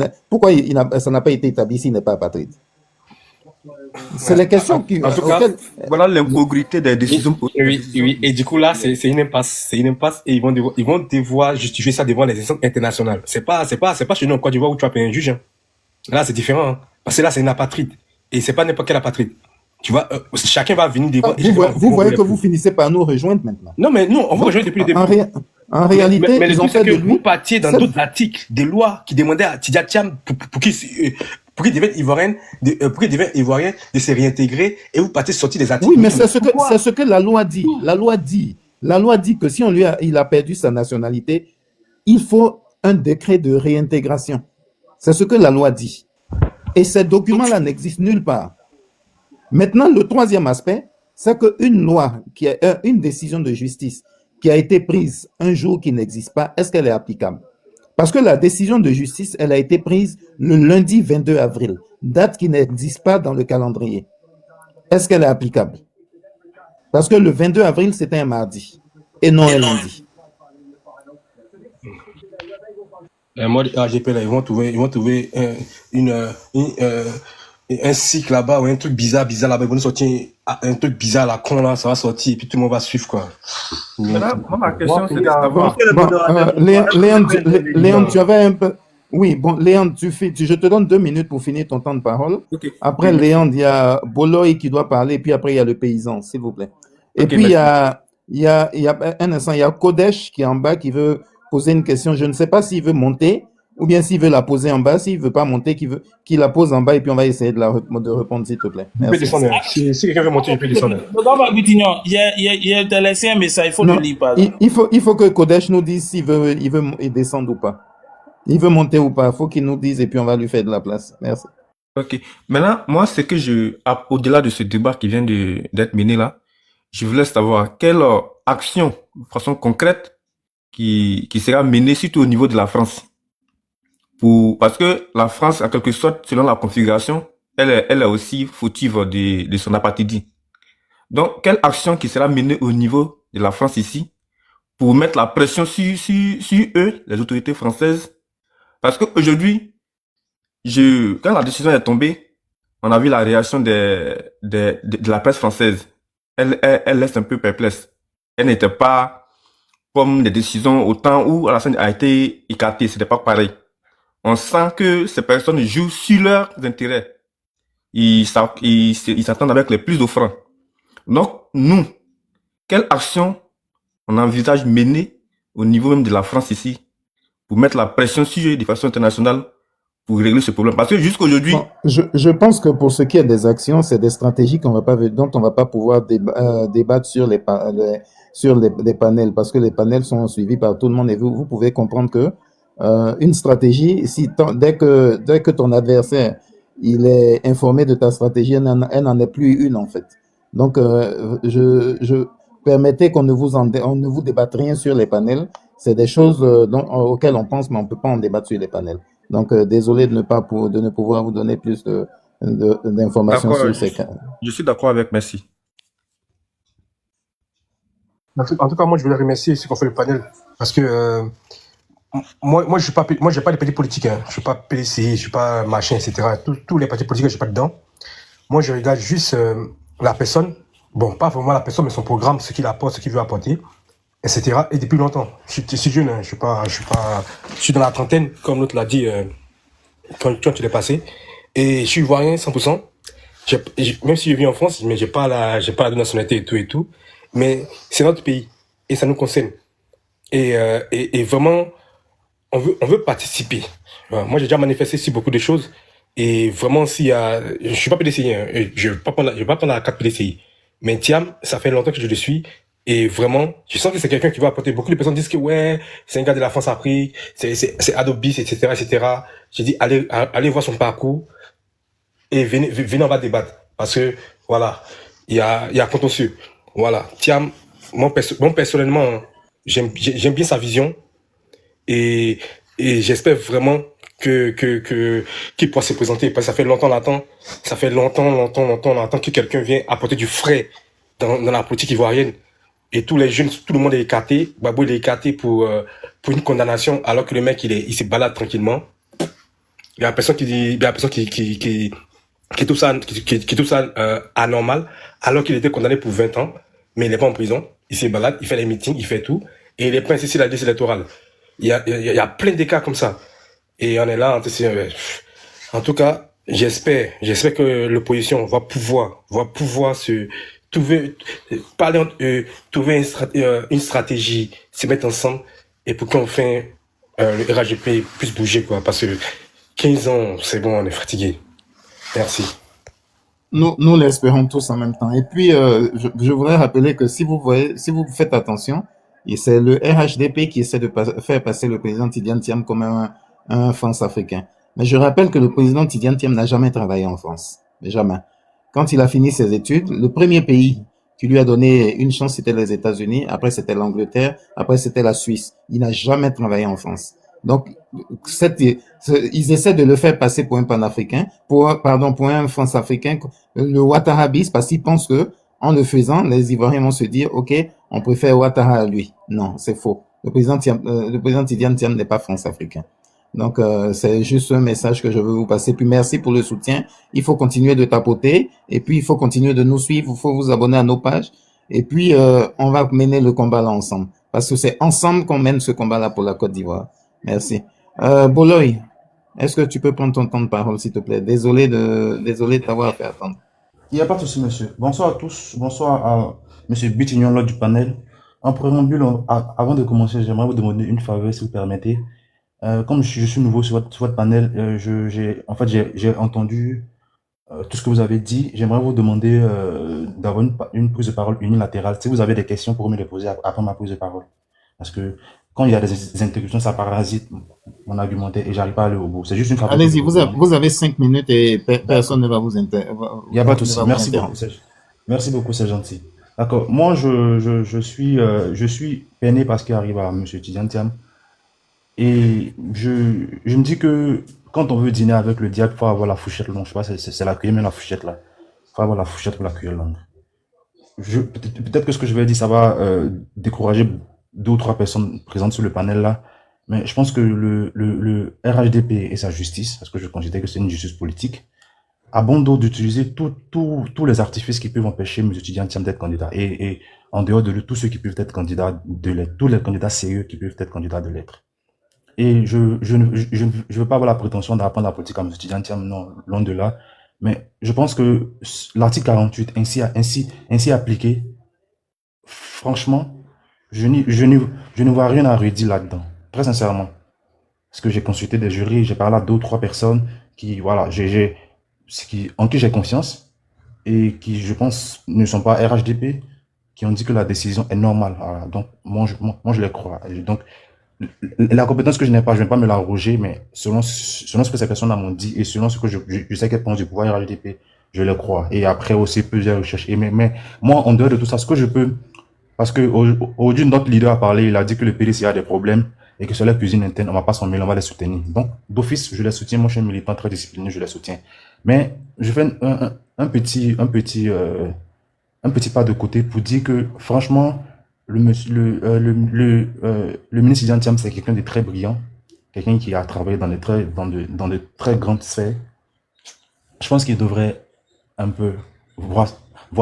A: ça n'a pas été établi s'il n'est pas apatride? C'est les questions qui...
G: En tout cas,
L: voilà l'incongruité des décisions politiques.
G: Oui. Et du coup, là, c'est une impasse. C'est une impasse et ils vont devoir justifier ça devant les instances internationales. C'est pas chez nous en Côte d'Ivoire où tu vas payer un juge. Hein. Là, c'est différent. Hein. Parce que là, c'est une apatride. Et c'est pas n'importe quelle apatride. Tu vois, chacun va venir devant.
A: Vous voyez que vous finissez par nous rejoindre maintenant.
G: Non, mais nous, on vous rejoint depuis le début.
A: En réalité,
G: mais
A: ils ont fait de lui...
G: Vous partiez dans d'autres articles, des lois qui demandaient à Tidjara Thiam pour qu'il devienne ivoirien, de se réintégrer, et vous partez sortir des articles.
A: Oui, mais c'est ce que la loi dit. La loi dit que si il a perdu sa nationalité, il faut un décret de réintégration. C'est ce que la loi dit. Et ces documents-là n'existent nulle part. Maintenant, le troisième aspect, c'est qu'une loi, une décision de justice qui a été prise un jour qui n'existe pas, est-ce qu'elle est applicable? Parce que la décision de justice, elle a été prise le lundi 22 avril, date qui n'existe pas dans le calendrier. Est-ce qu'elle est applicable? Parce que le 22 avril, c'était un mardi et non un lundi.
G: Moi, AGP, là, ils vont trouver un cycle là-bas ou un truc bizarre là-bas. Ils vont sortir un truc bizarre là, con là, ça va sortir et puis tout le monde va suivre quoi.
L: Moi, ma question c'est de savoir.
A: Léon, tu avais un peu. Oui, bon, Léon, je te donne 2 minutes pour finir ton temps de parole.
L: Okay.
A: Après, Léon, il y a Boloy qui doit parler, et puis après, il y a le paysan, s'il vous plaît. Et puis, il y a un instant, il y a Kodesh qui est en bas qui veut poser une question. Je ne sais pas s'il veut monter ou bien s'il veut la poser en bas. S'il ne veut pas monter, qu'il la pose en bas et puis on va essayer de répondre, s'il te plaît.
G: Merci. Descendre. Si quelqu'un veut monter, il peut descendre.
E: Il t'a laissé un message, il faut le lire.
A: Il faut que Kodesh nous dise s'il veut descendre ou pas. Il veut monter ou pas. Il faut qu'il nous dise et puis on va lui faire de la place. Merci.
L: Ok. Maintenant, moi, c'est que au-delà de ce débat qui vient d'être mené là, je voulais savoir quelle action, de façon concrète, qui sera menée surtout au niveau de la France. Parce que la France, en quelque sorte, selon la configuration, elle est aussi fautive de son apatridie. Donc, quelle action qui sera menée au niveau de la France ici pour mettre la pression sur eux, les autorités françaises? Parce qu'aujourd'hui, quand la décision est tombée, on a vu la réaction de la presse française. Elle laisse un peu perplexe. Elle n'était pas comme les décisions au temps où Alassane a été écarté. C'était pas pareil. On sent que ces personnes jouent sur leurs intérêts. Ils s'attendent avec les plus d'offrants. Donc, nous, quelle action on envisage mener au niveau même de la France ici pour mettre la pression sur eux de façon internationale pour régler ce problème? Parce que jusqu'aujourd'hui...
A: Bon, je pense que pour ce qui est des actions, c'est des stratégies dont on va pas pouvoir débattre sur les panels, parce que les panels sont suivis par tout le monde et vous pouvez comprendre que une stratégie, dès que ton adversaire il est informé de ta stratégie, elle n'en est plus une en fait. Donc, je permettez qu'on ne vous débatte rien sur les panels. C'est des choses auxquelles on pense, mais on peut pas en débattre sur les panels. Donc, désolé de ne pouvoir vous donner plus d'informations sur ces cas.
L: Je suis d'accord avec, merci.
G: En tout cas, moi, je voulais remercier ceux qui ont fait le panel parce que moi, j'ai pas de parti politique. Hein. Je suis pas PDCI, je suis pas machin, etc. Tous les partis politiques, je suis pas dedans. Moi, je regarde juste la personne. Bon, pas vraiment la personne, mais son programme, ce qu'il apporte, ce qu'il veut apporter, etc. Et depuis longtemps. Je suis jeune, hein. Je suis dans la trentaine, comme l'autre l'a dit quand tu l'es passé. Et je suis ivoirien 100%. Même si je vis en France, mais j'ai pas la nationalité et tout. Mais c'est notre pays et ça nous concerne. Et vraiment, on veut participer. Voilà. Moi, j'ai déjà manifesté sur beaucoup de choses. Et vraiment, je suis pas PDCI, hein. Je vais pas prendre la carte PDCI. Mais Thiam, ça fait longtemps que je le suis. Et vraiment, je sens que c'est quelqu'un qui va apporter. Beaucoup de personnes disent que ouais, c'est un gars de la France-Afrique, c'est Adobis, etc. J'ai dit, allez voir son parcours et venez, on va débattre. Parce que, voilà, il y a contentieux. Voilà. Thiam, moi, personnellement, j'aime bien sa vision et j'espère vraiment qu'il pourra se présenter. Parce que ça fait longtemps, que quelqu'un vient apporter du frais dans la politique ivoirienne. Et tous les jeunes, tout le monde est écarté. Babou, il est écarté pour une condamnation, alors que le mec, il se balade tranquillement. Il y a personne qui trouve ça anormal, alors qu'il était condamné pour 20 ans, mais il n'est pas en prison. Il se balade, il fait les meetings, il fait tout, et il est pas inscrit sur la liste électorale. Il y a plein de cas comme ça. Et on est là, en tout cas, j'espère que l'opposition va pouvoir se trouver une stratégie, se mettre ensemble, et pour qu'enfin le RHDP puisse bouger, quoi, parce que 15 ans, c'est bon, on est fatigué. Merci.
A: Nous l'espérons tous en même temps. Et puis, je voudrais rappeler que si vous faites attention, et c'est le RHDP qui essaie de faire passer le président Tidiane Thiam comme un France-africain. Mais je rappelle que le président Tidiane Thiam n'a jamais travaillé en France. Jamais. Quand il a fini ses études, le premier pays qui lui a donné une chance, c'était les États-Unis. Après, c'était l'Angleterre. Après, c'était la Suisse. Il n'a jamais travaillé en France. Donc, ils essaient de le faire passer pour un panafricain, pour un France-africain, le Ouattarabisme, parce qu'ils pensent que, en le faisant, les Ivoiriens vont se dire, OK, on préfère Ouattara à lui. Non, c'est faux. Le président Tidiane Thiam n'est pas France-africain. Donc, c'est juste un message que je veux vous passer. Puis merci pour le soutien. Il faut continuer de tapoter. Et puis, il faut continuer de nous suivre. Il faut vous abonner à nos pages. Et puis, on va mener le combat là ensemble. Parce que c'est ensemble qu'on mène ce combat là pour la Côte d'Ivoire. Merci. Boloy, est-ce que tu peux prendre ton temps de parole, s'il te plaît? Désolé de t'avoir fait attendre.
M: Il n'y a pas de souci, monsieur. Bonsoir à tous. Bonsoir à monsieur Bitignon, lors du panel. En préambule, avant de commencer, j'aimerais vous demander une faveur, si vous permettez. Comme je suis nouveau sur votre panel, j'ai entendu tout ce que vous avez dit. J'aimerais vous demander d'avoir une prise de parole unilatérale. Si vous avez des questions, pour me les poser après ma prise de parole. Parce que quand il y a des interruptions, ça parasite mon argumentaire et j'arrive pas à aller au bout. C'est juste une faveur.
A: Allez-y, vous avez 5 minutes et personne ne va vous interrompre.
M: Il n'y a pas de souci. Merci beaucoup. Merci beaucoup, c'est gentil. D'accord. Moi, je suis peiné parce qu'il arrive à monsieur Tidiane Thiam. Et je me dis que quand on veut dîner avec le diable, il faut avoir la fourchette longue. Je sais pas, c'est la cuillère, mais la fourchette là. Il faut avoir la fourchette pour la cuillère longue. Peut-être que ce que je vais dire, ça va décourager 2 ou 3 personnes présentes sur le panel là. Mais je pense que le RHDP et sa justice, parce que je considère que c'est une justice politique, a bon dos d'utiliser tous les artifices qui peuvent empêcher M. Tidiane Thiam d'être candidat. Et en dehors de lui, tous ceux qui peuvent être candidats de l'être, tous les candidats sérieux qui peuvent être candidats de l'être. Et je ne veux pas avoir la prétention d'apprendre la politique à M. Tidiane Thiam, non, loin de là. Mais je pense que l'article 48, ainsi appliqué, franchement, je ne vois rien à redire là-dedans. Très sincèrement. Parce que j'ai consulté des jurys, j'ai parlé à 2 ou 3 personnes qui, voilà, en qui j'ai confiance et qui, je pense, ne sont pas RHDP, qui ont dit que la décision est normale. Voilà. Donc, moi, je les crois. Et donc, la compétence que je n'ai pas, je ne vais pas me l'arroger, mais selon ce que ces personnes m'ont dit et selon ce que je sais qu'elles pensent du pouvoir RHDP, je les crois. Et après aussi, plusieurs recherches. Mais moi, en dehors de tout ça, ce que je peux, parce que aujourd'hui, notre leader a parlé, il a dit que le PDC a des problèmes et que sur la cuisine interne, on va pas s'en mêler, on va les soutenir. Donc, d'office, je les soutiens. Moi, je suis un militant très discipliné, je les soutiens. Mais je fais un petit pas de côté pour dire que, franchement, le ministre Tidiane Thiam, c'est quelqu'un de très brillant, quelqu'un qui a travaillé dans de très grandes sphères. Je pense qu'il devrait un peu voir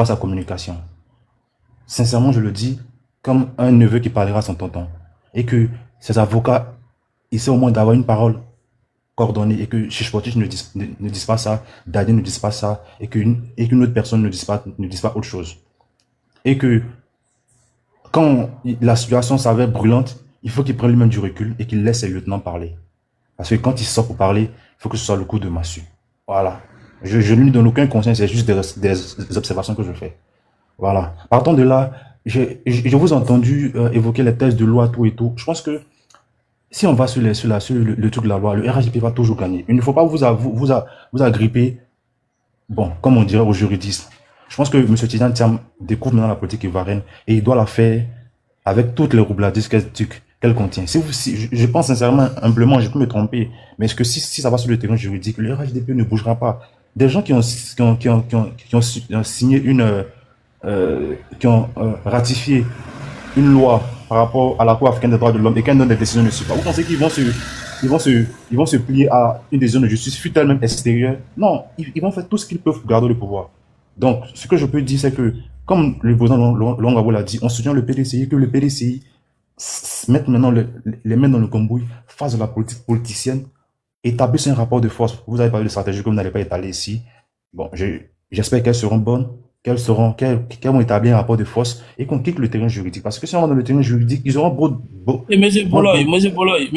M: sa communication. Sincèrement, je le dis comme un neveu qui parlera à son tonton. Et que ses avocats essaient au moins d'avoir une parole coordonnée et que Chichpotich ne dise pas ça, Dadi ne dise pas ça, et qu'une autre personne ne dise pas autre chose. Et que quand la situation s'avère brûlante, il faut qu'il prenne lui-même du recul et qu'il laisse ses lieutenants parler. Parce que quand il sort pour parler, il faut que ce soit le coup de massue. Voilà. Je ne lui donne aucun conseil, c'est juste des observations que je fais. Voilà. Partant de là, je vous ai entendu évoquer les thèses de loi, tout et tout. Je pense que si on va sur le truc de la loi, le RHDP va toujours gagner. Il ne faut pas vous agripper, bon, comme on dirait au juridisme. Je pense que M. Tidiane Thiam découvre maintenant la politique ivoirienne et il doit la faire avec toutes les roublades qu'elle contient. Je pense sincèrement, humblement, je peux me tromper, mais est-ce que si ça va sur le terrain juridique, le RHDP ne bougera pas. Des gens qui ont signé qui ont ratifié une loi par rapport à la Cour africaine des droits de l'homme et qu'un donne des décisions ne suit pas. Vous pensez qu'ils vont se plier à une décision de justice, fût-elle même extérieure? Non, ils vont faire tout ce qu'ils peuvent pour garder le pouvoir. Donc, ce que je peux dire, c'est que, comme le président Longabo l'a dit, on soutient le PDCI, que le PDCI mette maintenant les mains dans le cambouis, fasse de la politique politicienne, établisse un rapport de force. Vous avez parlé de stratégie que vous n'allez pas étaler ici. Bon, j'espère qu'elles seront bonnes, qu'elles vont établir un rapport de force et qu'on quitte le terrain juridique. Parce que si on va dans le terrain juridique, ils auront
E: Et monsieur Boloy,